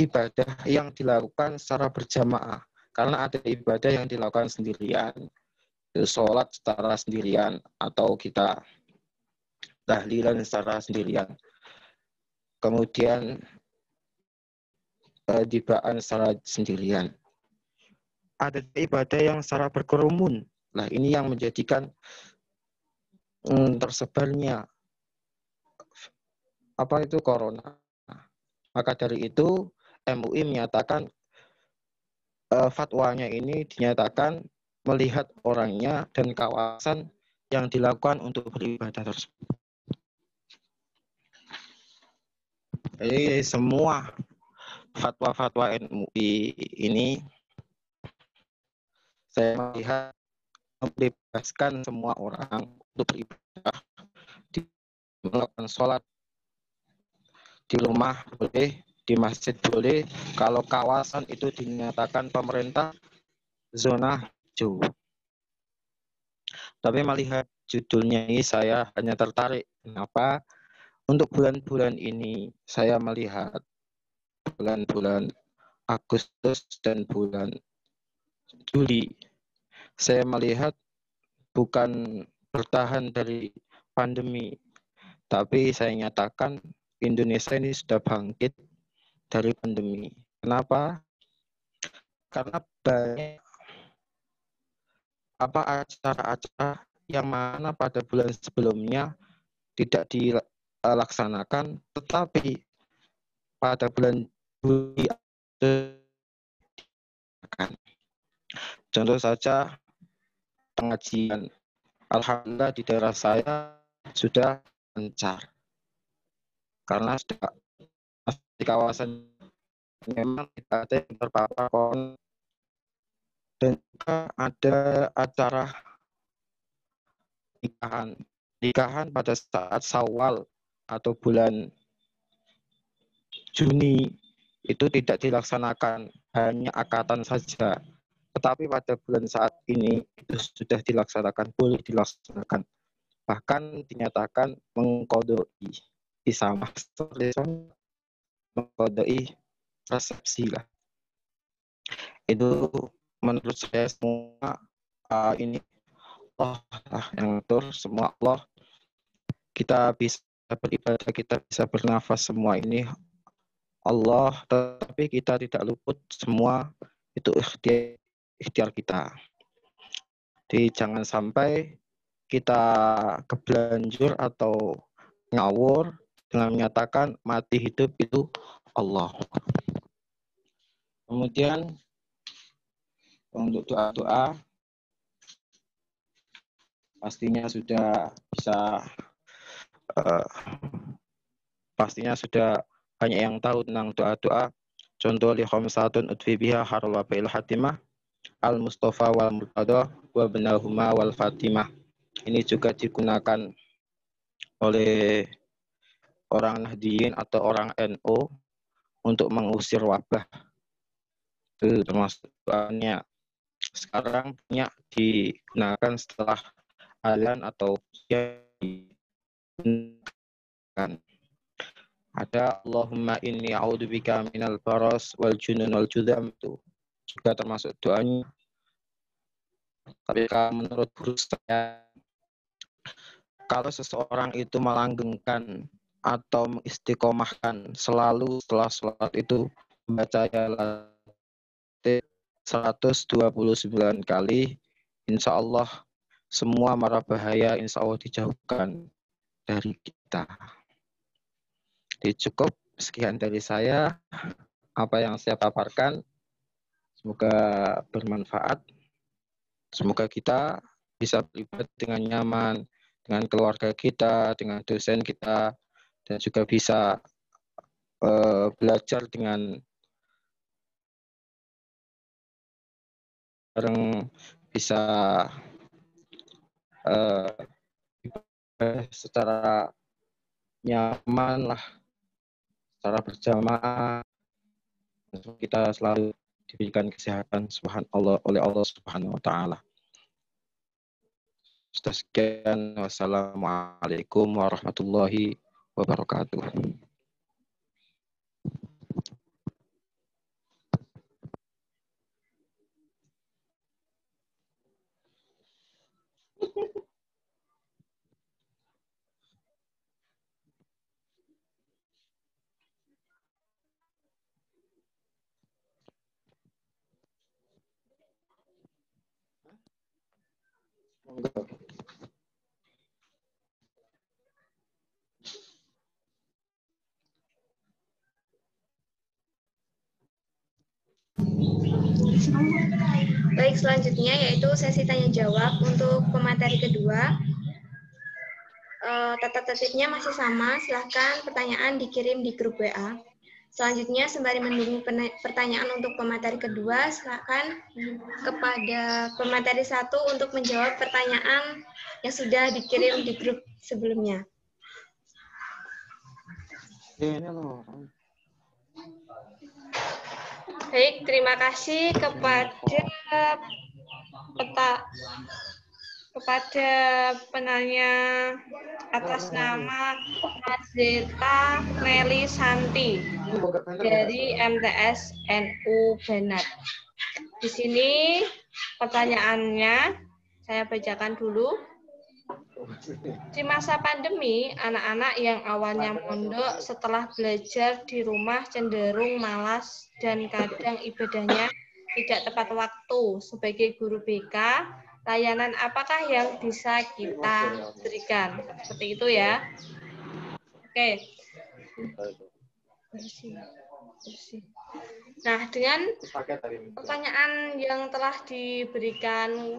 ibadah yang dilakukan secara berjamaah, karena ada ibadah yang dilakukan sendirian, sholat secara sendirian, atau kita tahlilan secara sendirian. Kemudian dibaan secara sendirian. Ada ibadah yang secara berkerumun. Nah, ini yang menjadikan tersebarnya corona. Maka dari itu MUI menyatakan fatwanya ini dinyatakan melihat orangnya dan kawasan yang dilakukan untuk beribadah tersebut. Jadi semua fatwa-fatwa MUI ini saya melihat membebaskan semua orang untuk beribadah, melakukan sholat di rumah boleh, di masjid boleh, kalau kawasan itu dinyatakan pemerintah zona hijau. Tapi melihat judulnya ini saya hanya tertarik. Kenapa? Untuk bulan-bulan ini saya melihat bulan-bulan Agustus dan bulan Juli, saya melihat bukan bertahan dari pandemi, tapi saya nyatakan Indonesia ini sudah bangkit dari pandemi. Kenapa? Karena banyak acara-acara yang mana pada bulan sebelumnya tidak dilaksanakan, tetapi pada bulan Juli contoh saja pengajian. Alhamdulillah di daerah saya sudah lancar. Karena sudah di kawasan memang tidak ada yang terpapar corona. Dan juga ada acara nikahan pada saat Syawal atau bulan Juni itu tidak dilaksanakan, hanya akatan saja. Tetapi pada bulan saat ini itu sudah dilaksanakan, boleh dilaksanakan. Bahkan dinyatakan mengkodoi isama, mengkodoi resepsi lah. Itu menurut saya semua ini Allah lah yang atur, semua Allah. Kita bisa beribadah, kita bisa bernafas, semua ini Allah, tetapi kita tidak luput, semua itu ikhtiar kita. Jadi jangan sampai kita kebelanjur atau ngawur dengan menyatakan mati hidup itu Allah. Kemudian untuk doa-doa pastinya sudah bisa pastinya sudah banyak yang tahu tentang doa-doa. Contoh li khamsatun udfi biha harul wabail hatimah al mustafa wal murtada wa benahuma wal fatimah. Ini juga digunakan oleh orang Nahdiyin atau orang NU untuk mengusir wabah. Itu termasuk doanya. Sekarang banyak digunakan setelah azan atau ada Allahumma inni a'udzubika minal baras wal junun wal judam, itu juga termasuk doanya. Tapi kalau menurut guru saya, kalau seseorang itu melanggengkan atau mengistiqomahkan selalu setelah sholat itu membaca ya 129 kali, insya Allah semua mara bahaya insya Allah dijauhkan dari kita. Jadi cukup sekian dari saya, apa yang saya paparkan. Semoga bermanfaat. Semoga kita bisa beribadah dengan nyaman, dengan keluarga kita, dengan dosen kita, dan juga bisa belajar dengan bareng, bisa secara nyaman lah, secara berjamaah. Kita selalu diberikan kesehatan subhanallah oleh Allah Subhanahu wa taala. Sekian, wassalamualaikum warahmatullahi wabarakatuh. Baik, selanjutnya yaitu sesi tanya jawab. Untuk pemateri kedua, tata tertibnya masih sama. Silahkan pertanyaan dikirim di grup WA. Selanjutnya, sembari menunggu pertanyaan untuk pemateri kedua, silakan kepada pemateri 1 untuk menjawab pertanyaan yang sudah dikirim di grup sebelumnya. Baik, terima kasih kepada penanya atas nama Nazeta Meli Santi dari MTS NU Banat. Di sini pertanyaannya saya bacakan dulu. Di masa pandemi, anak-anak yang awalnya mondok setelah belajar di rumah cenderung malas dan kadang ibadahnya tidak tepat waktu. Sebagai guru BK, layanan apakah yang bisa kita berikan? Seperti itu ya. Oke. Nah, dengan pertanyaan yang telah diberikan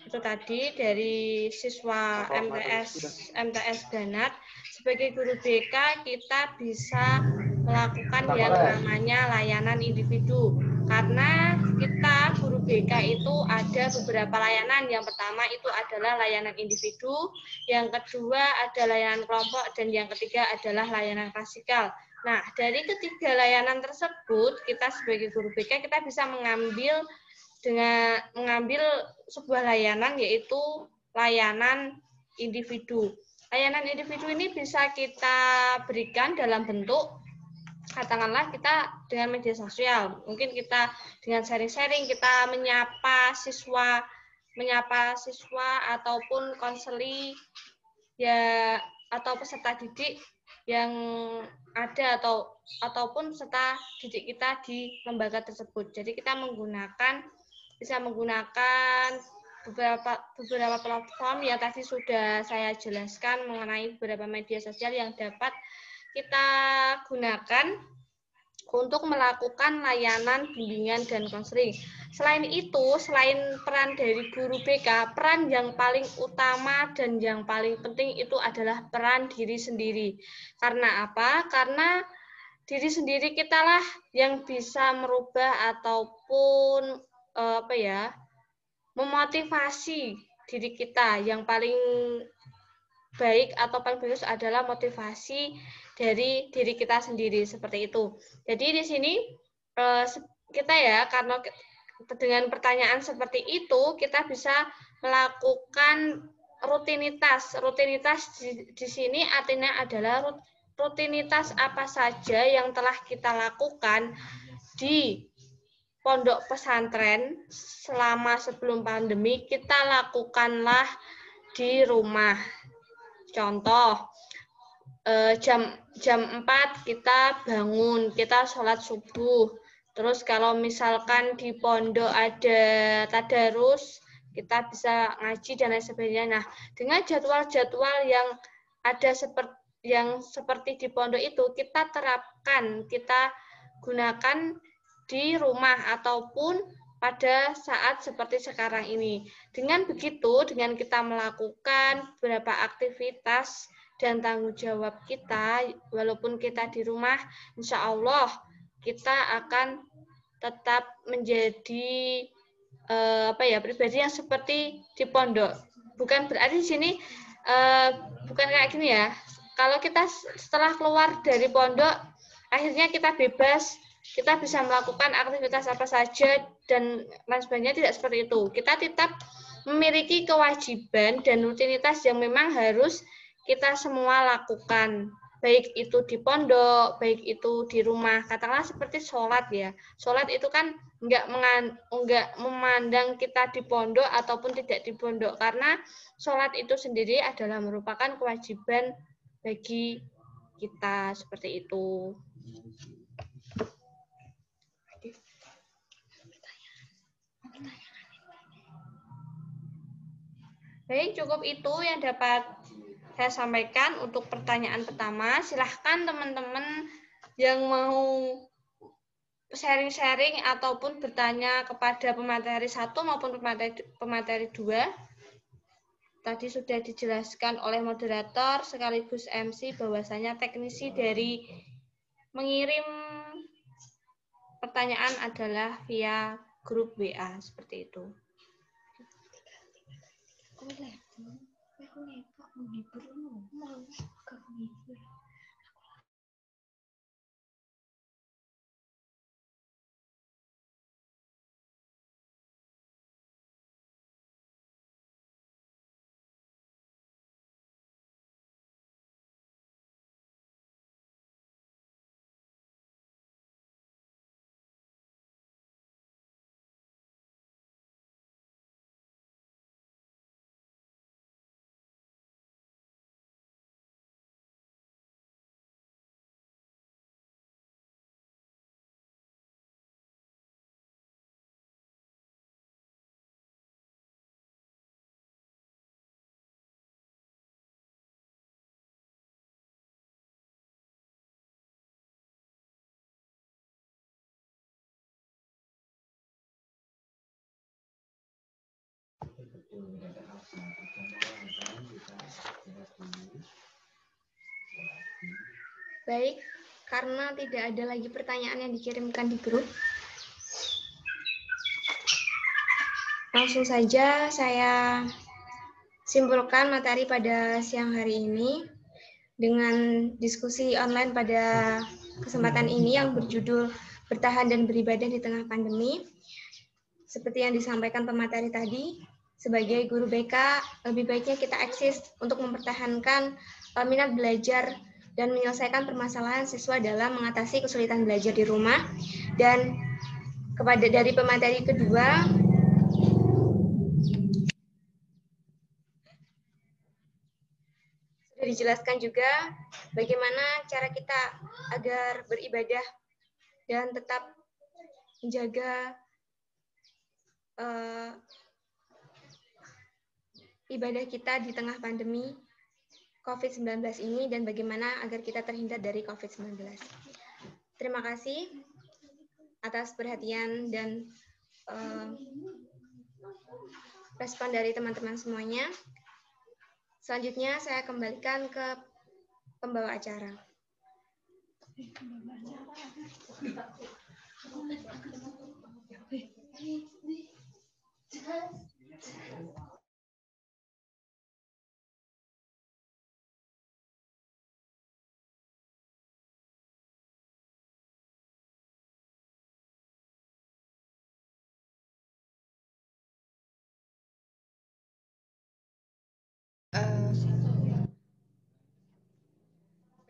itu tadi dari siswa MTS Banat, sebagai guru BK kita bisa melakukan yang namanya layanan individu. Karena kita guru BK itu ada beberapa layanan. Yang pertama itu adalah layanan individu, yang kedua ada layanan kelompok, dan yang ketiga adalah layanan klasikal. Nah, dari ketiga layanan tersebut, kita sebagai guru BK kita bisa mengambil sebuah layanan, yaitu layanan individu. Layanan individu ini bisa kita berikan dalam bentuk, katakanlah kita dengan media sosial. Mungkin kita dengan sharing-sharing, kita menyapa siswa ataupun konseli ya, atau peserta didik yang ada ataupun peserta didik kita di lembaga tersebut. Jadi kita bisa menggunakan beberapa platform yang tadi sudah saya jelaskan mengenai beberapa media sosial yang dapat kita gunakan untuk melakukan layanan bimbingan dan konseling. Selain itu, selain peran dari guru BK, peran yang paling utama dan yang paling penting itu adalah peran diri sendiri. Karena apa? Karena diri sendiri kitalah yang bisa merubah ataupun memotivasi diri kita. Yang paling baik atau paling bagus adalah motivasi dari diri kita sendiri, seperti itu. Jadi di sini kita ya, karena dengan pertanyaan seperti itu kita bisa melakukan rutinitas. Rutinitas di sini artinya adalah rutinitas apa saja yang telah kita lakukan di pondok pesantren selama sebelum pandemi, kita lakukanlah di rumah. Contoh, jam 4 kita bangun, kita sholat subuh. Terus kalau misalkan di pondok ada tadarus, kita bisa ngaji dan lain sebagainya. Nah, dengan jadwal-jadwal yang ada seperti di pondok itu, kita terapkan, kita gunakan di rumah ataupun pada saat seperti sekarang ini. Dengan begitu, dengan kita melakukan beberapa aktivitas dan tanggung jawab kita, walaupun kita di rumah, insya Allah kita akan tetap menjadi pribadi yang seperti di pondok. Bukan berarti di sini bukan kayak gini ya. Kalau kita setelah keluar dari pondok, akhirnya kita bebas, kita bisa melakukan aktivitas apa saja dan lain sebagainya, tidak seperti itu. Kita tetap memiliki kewajiban dan rutinitas yang memang harus kita semua lakukan, baik itu di pondok, baik itu di rumah. Katakanlah seperti sholat ya. Sholat itu kan enggak memandang kita di pondok ataupun tidak di pondok, karena sholat itu sendiri adalah merupakan kewajiban bagi kita, seperti itu. Baik, cukup itu yang dapat saya sampaikan untuk pertanyaan pertama. Silahkan teman-teman yang mau sharing-sharing ataupun bertanya kepada pemateri 1 maupun pemateri 2. Tadi sudah dijelaskan oleh moderator sekaligus MC bahwasanya teknisi dari mengirim pertanyaan adalah via grup WA seperti itu. Baik, karena tidak ada lagi pertanyaan yang dikirimkan di grup, langsung saja saya simpulkan materi pada siang hari ini dengan diskusi online pada kesempatan ini yang berjudul Bertahan dan Beribadah di Tengah Pandemi. Seperti yang disampaikan pemateri tadi, sebagai guru BK, lebih baiknya kita eksis untuk mempertahankan minat belajar dan menyelesaikan permasalahan siswa dalam mengatasi kesulitan belajar di rumah. Dan kepada dari pemateri kedua, sudah dijelaskan juga bagaimana cara kita agar beribadah dan tetap menjaga ibadah kita di tengah pandemi COVID-19 ini dan bagaimana agar kita terhindar dari COVID-19. Terima kasih atas perhatian dan respon dari teman-teman semuanya. Selanjutnya saya kembalikan ke pembawa acara.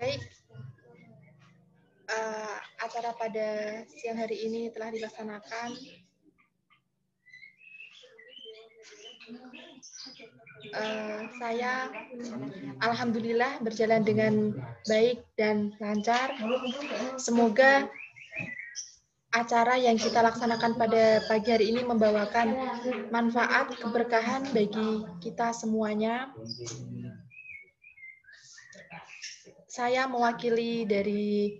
Baik, acara pada siang hari ini telah dilaksanakan. Saya alhamdulillah berjalan dengan baik dan lancar. Semoga acara yang kita laksanakan pada pagi hari ini membawakan manfaat, keberkahan bagi kita semuanya. Saya mewakili dari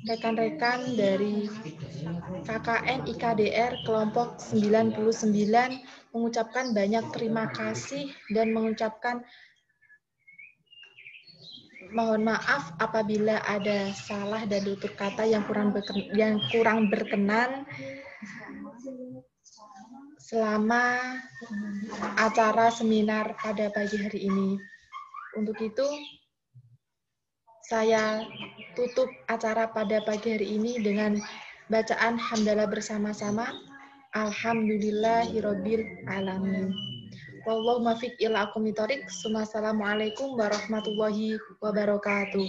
rekan-rekan dari KKN IKDR kelompok 99 mengucapkan banyak terima kasih dan mengucapkan mohon maaf apabila ada salah dan tutur kata yang kurang berkenan selama acara seminar pada pagi hari ini. Untuk itu, saya tutup acara pada pagi hari ini dengan bacaan hamdalah bersama-sama. Alhamdulillahirabbil alamin. Wallahu muwaffiq ila aqwamit thoriq. Assalamualaikum warahmatullahi wabarakatuh.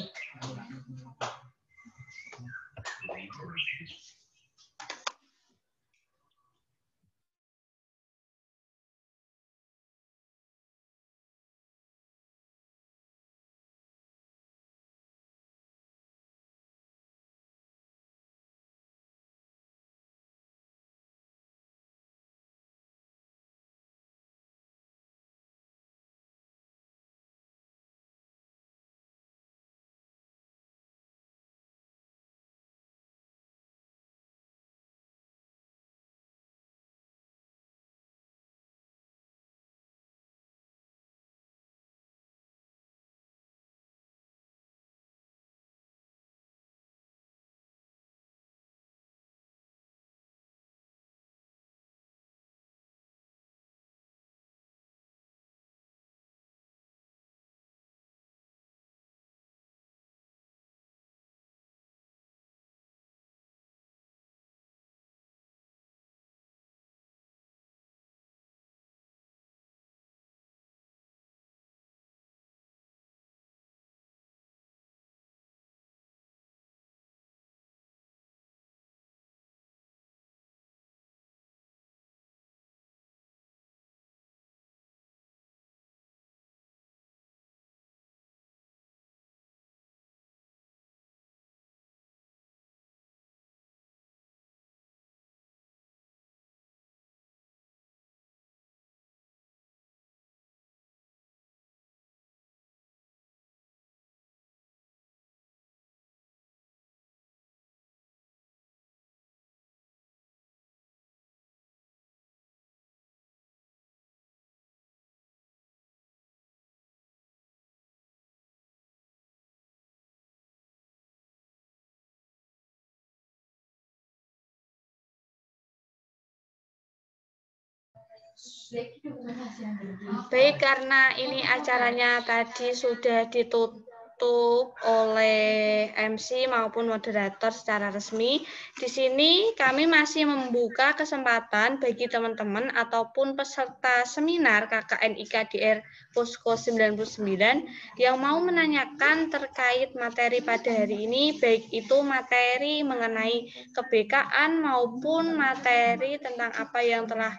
Baik, karena ini acaranya tadi sudah ditutup oleh MC maupun moderator secara resmi, di sini kami masih membuka kesempatan bagi teman-teman ataupun peserta seminar KKN IKDR Posko 99 yang mau menanyakan terkait materi pada hari ini, baik itu materi mengenai keBK-an maupun materi tentang apa yang telah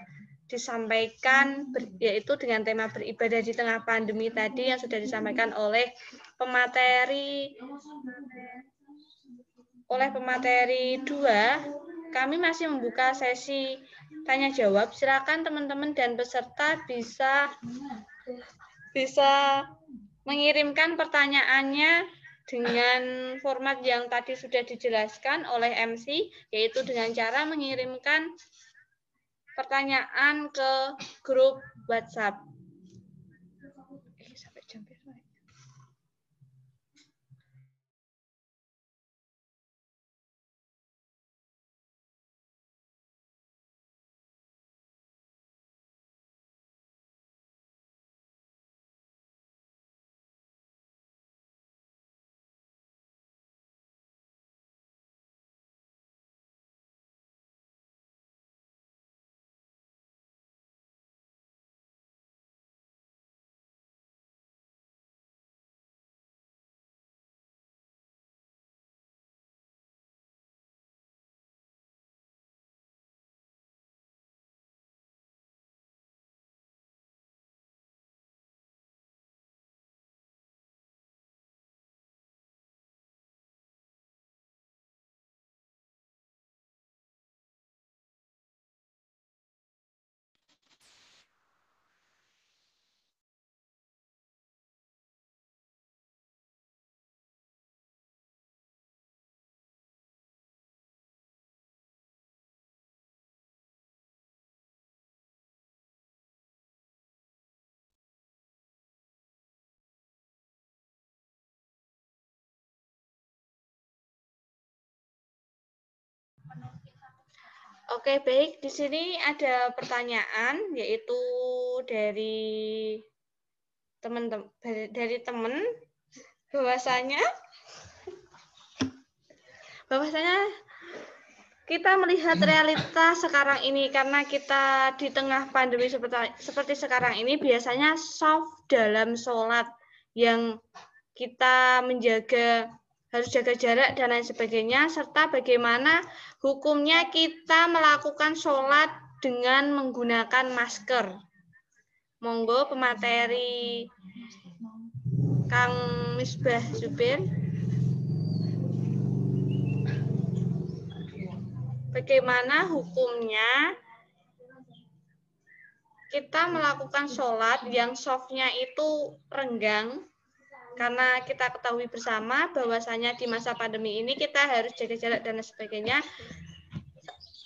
disampaikan, yaitu dengan tema beribadah di tengah pandemi tadi yang sudah disampaikan oleh pemateri 2. Kami masih membuka sesi tanya jawab. Silakan teman-teman dan peserta bisa mengirimkan pertanyaannya dengan format yang tadi sudah dijelaskan oleh MC, yaitu dengan cara mengirimkan pertanyaan ke grup WhatsApp. Oke, baik. Di sini ada pertanyaan, yaitu dari teman bahwasanya kita melihat realitas sekarang ini, karena kita di tengah pandemi seperti sekarang ini, biasanya soft dalam sholat yang kita harus jaga jarak dan lain sebagainya, serta bagaimana hukumnya kita melakukan sholat dengan menggunakan masker. Monggo pemateri Kang Misbah Zubir. Bagaimana hukumnya kita melakukan sholat yang softnya itu renggang, karena kita ketahui bersama bahwasanya di masa pandemi ini kita harus jaga jarak dan sebagainya.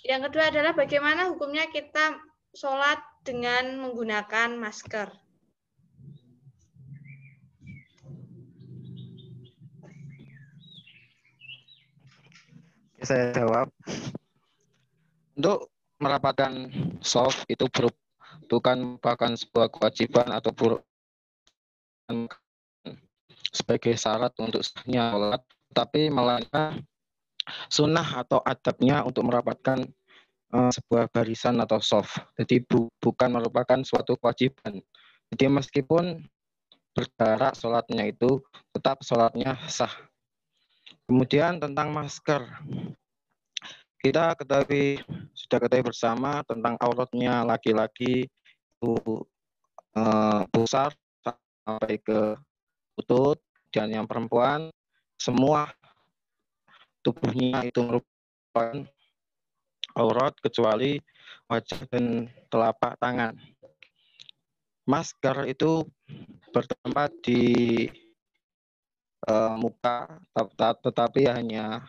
Yang kedua adalah bagaimana hukumnya kita sholat dengan menggunakan masker. Saya jawab. Untuk merapatkan soft itu bukan merupakan sebuah kewajiban atau sebagai syarat untuk sahnya sholat, tapi melainkan sunnah atau adabnya untuk merapatkan sebuah barisan atau soft. Jadi bukan merupakan suatu kewajiban. Jadi meskipun berjarak sholatnya itu tetap sholatnya sah. Kemudian tentang masker, kita sudah ketahui bersama tentang auratnya laki-laki itu besar sampai ke lutut, dan yang perempuan semua tubuhnya itu merupakan aurat kecuali wajah dan telapak tangan. Masker itu bertempat di muka, tetapi hanya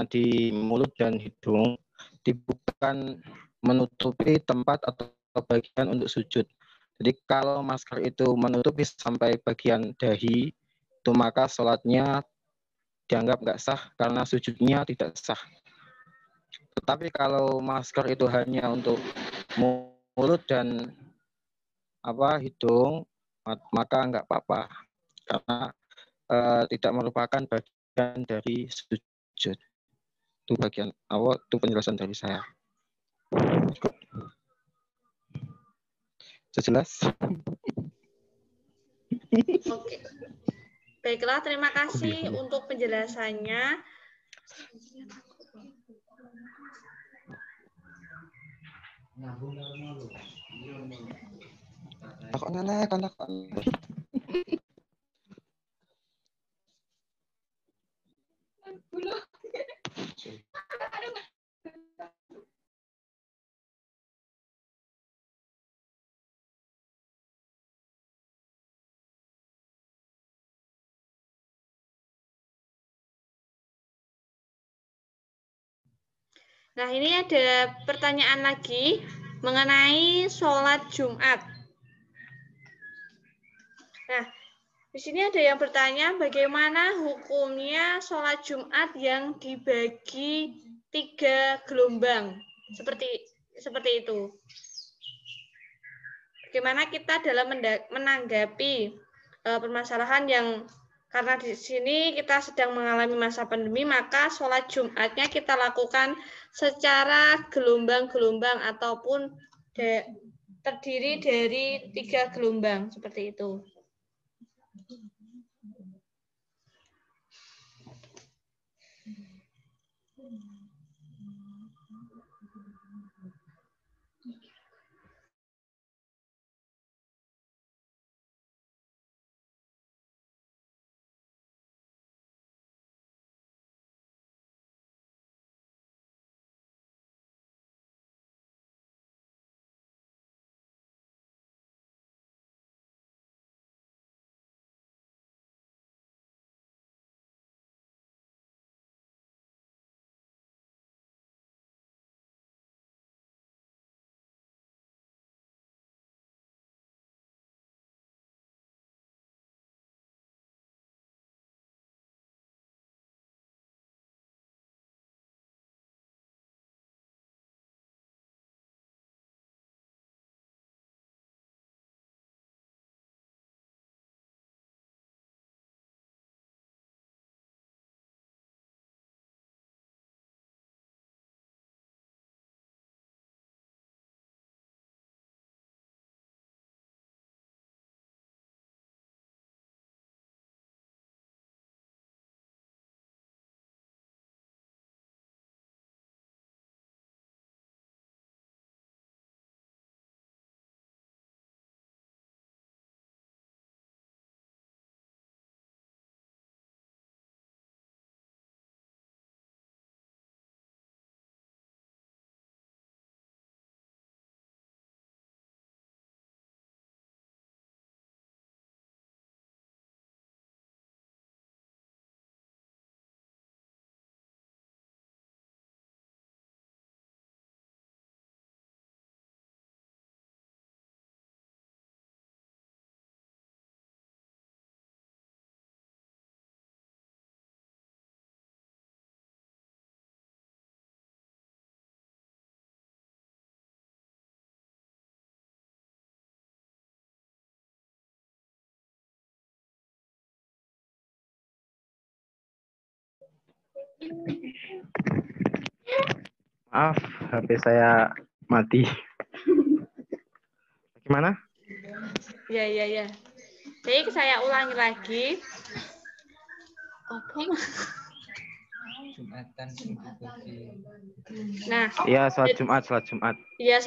di mulut dan hidung, bukan menutupi tempat atau bagian untuk sujud. Jadi kalau masker itu menutupi sampai bagian dahi, itu maka sholatnya dianggap nggak sah karena sujudnya tidak sah. Tetapi kalau masker itu hanya untuk mulut dan hidung, maka enggak apa-apa karena tidak merupakan bagian dari sujud. Itu bagian itu penjelasan dari saya. Jelas? Oke. Baiklah, terima kasih untuk penjelasannya. Nah, ini ada pertanyaan lagi mengenai sholat Jumat. Nah, di sini ada yang bertanya bagaimana hukumnya sholat Jumat yang dibagi 3 gelombang, seperti itu. Bagaimana kita dalam menanggapi permasalahan yang karena di sini kita sedang mengalami masa pandemi, maka sholat Jumatnya kita lakukan secara gelombang-gelombang ataupun terdiri dari 3 gelombang, seperti itu. Maaf, HP saya mati. Gimana? Ya. Baik, saya ulangi lagi. Nah, iya sholat Jumat. Iya,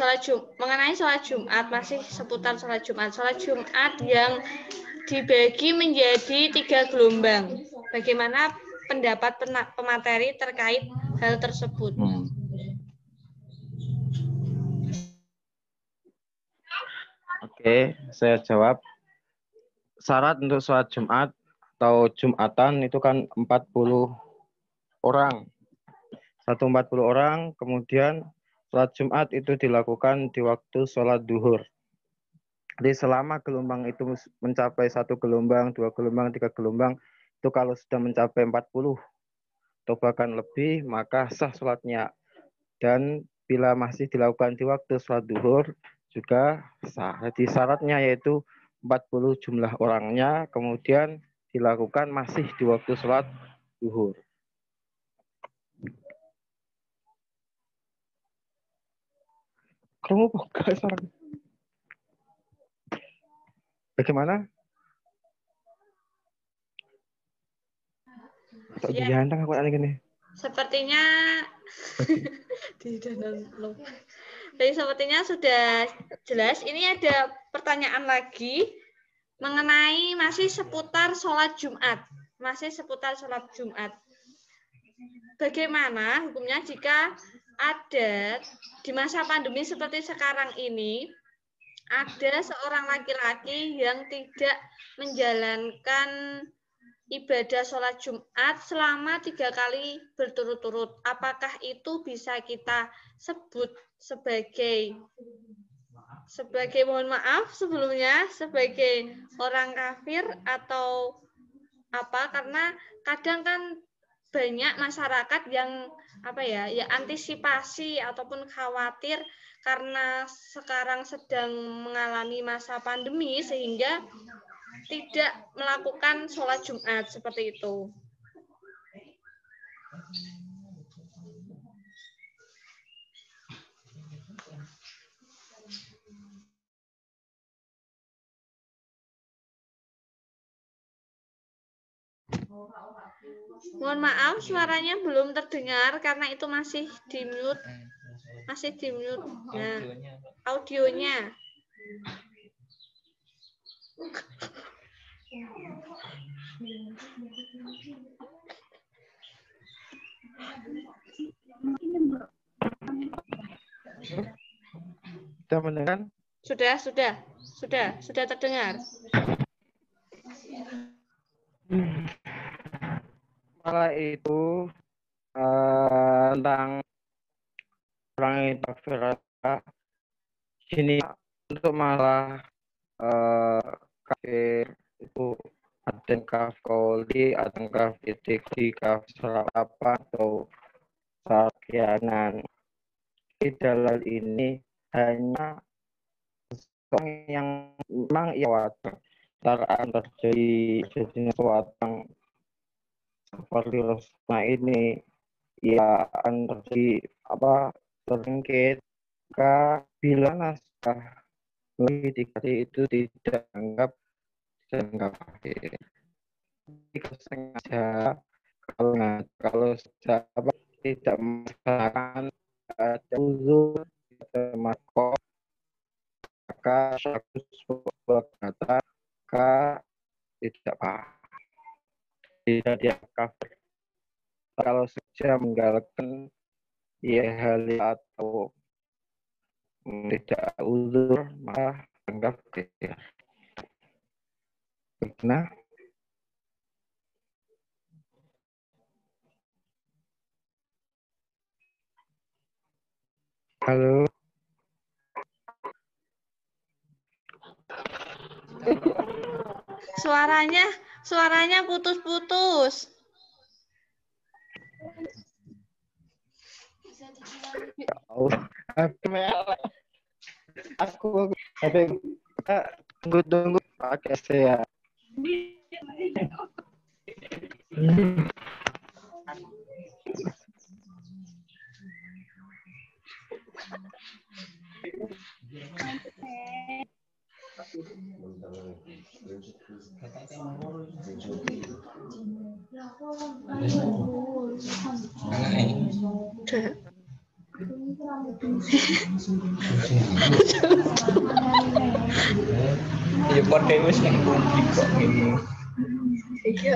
mengenai sholat Jumat, masih seputar sholat Jumat. Sholat Jumat yang dibagi menjadi 3 gelombang. Bagaimana pendapat pemateri terkait hal tersebut? Oke, saya jawab. Syarat untuk sholat Jumat atau Jumatan itu kan 40 orang. 140 orang, kemudian sholat Jumat itu dilakukan di waktu sholat duhur. Jadi selama gelombang itu mencapai 1 gelombang, 2 gelombang, 3 gelombang, itu kalau sudah mencapai 40 atau bahkan lebih, maka sah sholatnya. dan bila masih dilakukan di waktu sholat duhur juga sah. Jadi syaratnya yaitu 40 jumlah orangnya, kemudian dilakukan masih di waktu sholat duhur. Kamu buka sekarang. Bagaimana? Ya, Aku gini. sepertinya Jadi sepertinya sudah jelas. Ini ada pertanyaan lagi mengenai masih seputar sholat Jumat. Masih seputar sholat Jumat. Bagaimana hukumnya jika ada di masa pandemi seperti sekarang ini, ada seorang laki-laki yang tidak menjalankan ibadah sholat Jumat selama 3 kali berturut-turut. Apakah itu bisa kita sebut sebagai mohon maaf sebelumnya, sebagai orang kafir atau apa? Karena kadang kan banyak masyarakat yang ya antisipasi ataupun khawatir karena sekarang sedang mengalami masa pandemi sehingga tidak melakukan sholat Jumat seperti itu. Mohon maaf, suaranya belum terdengar karena itu masih di mute. Masih di mute. Nah, audionya. Kita mendengar? Sudah terdengar. Malah itu tentang orang yang kafir sini untuk malah kafir itu ada yang kafir qauli, ada yang kafir fikri, kafir apa atau sakianan. Dalil ini hanya sesuatu yang memang wajar terjadi sesuatu seperti Rosna ini ya akan terjadi terjangkit bila naskah dikasih itu tidak anggap kafir. Sengaja kalau tidak melaksanakan uzur maka berkata tidak tidak dia kafir. Kalau saja meninggalkan ya hal atau tidak uzur maka anggap kafir. Nah, halo. Suaranya putus-putus. Aku tunggu pakai saya. Ya kode wis ning publik kok ngene. Iya.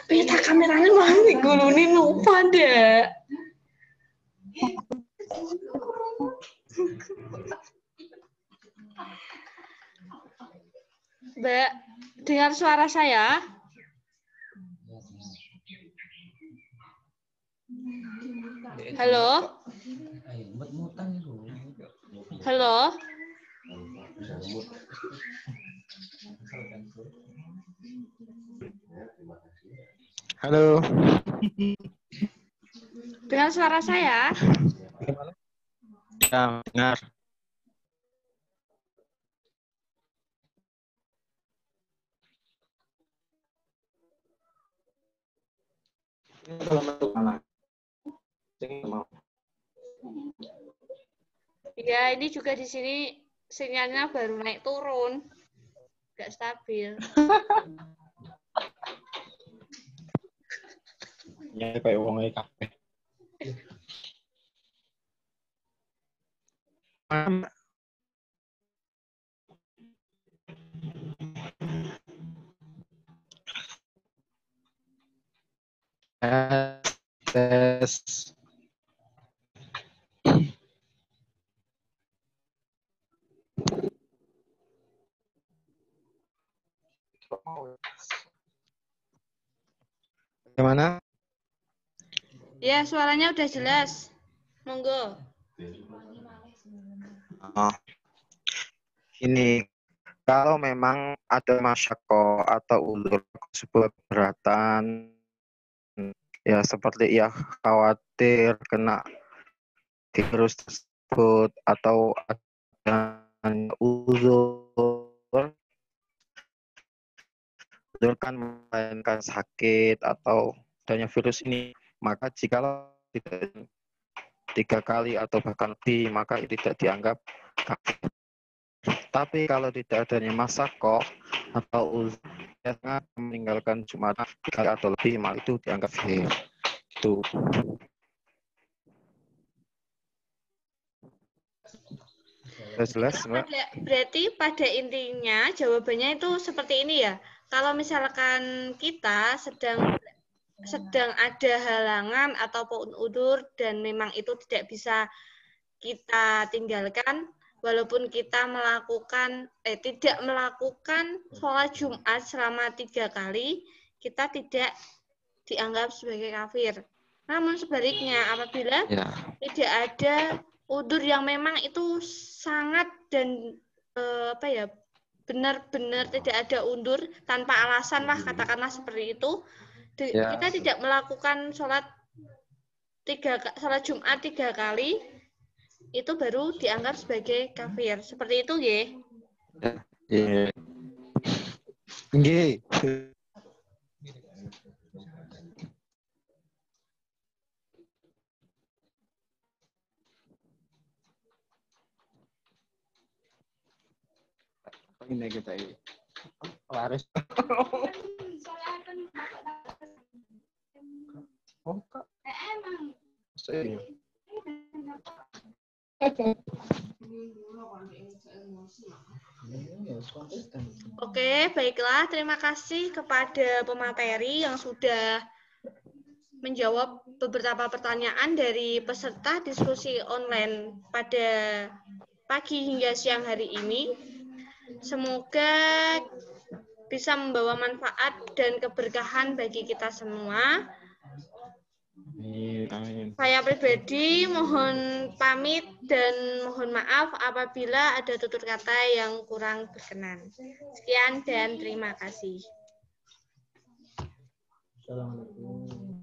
Peta kameranya mah diguluni lupa deh. Mbak, dengar suara saya? Halo? Halo? Halo. Dengar suara saya? Ya, dengar. Ini kalau masuk mana? Ini mau. Ya, ini juga di sini sinyalnya baru naik turun. Nggak stabil. Ya, kayak wong e kabeh. Tes. Bagaimana? Ya, suaranya udah jelas. Monggo. Oh, ini kalau memang ada masyarakat atau ulur sebuah keberatan, ya seperti ya khawatir kena virus tersebut atau ada uzur kan melainkan sakit atau adanya virus ini, maka jikalau tidak 3 kali atau bahkan lebih, maka tidak dianggap kafir. Tapi kalau tidak adanya masako atau uzur meninggalkan Jumat 3 kali atau lebih, maka itu dianggap kafir. Itu. Jelas, Mbak? Berarti pada intinya jawabannya itu seperti ini ya. Kalau misalkan kita sedang ada halangan ataupun udzur dan memang itu tidak bisa kita tinggalkan, walaupun kita tidak melakukan sholat Jumat selama 3 kali, kita tidak dianggap sebagai kafir. Namun sebaliknya, apabila tidak ada udzur yang memang itu sangat dan benar-benar tidak ada udzur tanpa alasan lah, katakanlah seperti itu, kita tidak melakukan sholat Jumat 3 kali, itu baru dianggap sebagai kafir. Seperti itu, ya? Iya. Nggih. Ini kita ini. Laris. Oh, Kak. Emang. Saya. Oke, baiklah. Terima kasih kepada pemateri yang sudah menjawab beberapa pertanyaan dari peserta diskusi online pada pagi hingga siang hari ini. Semoga bisa membawa manfaat dan keberkahan bagi kita semua. Amin. Saya pribadi mohon pamit dan mohon maaf apabila ada tutur kata yang kurang berkenan. Sekian dan terima kasih. Assalamualaikum.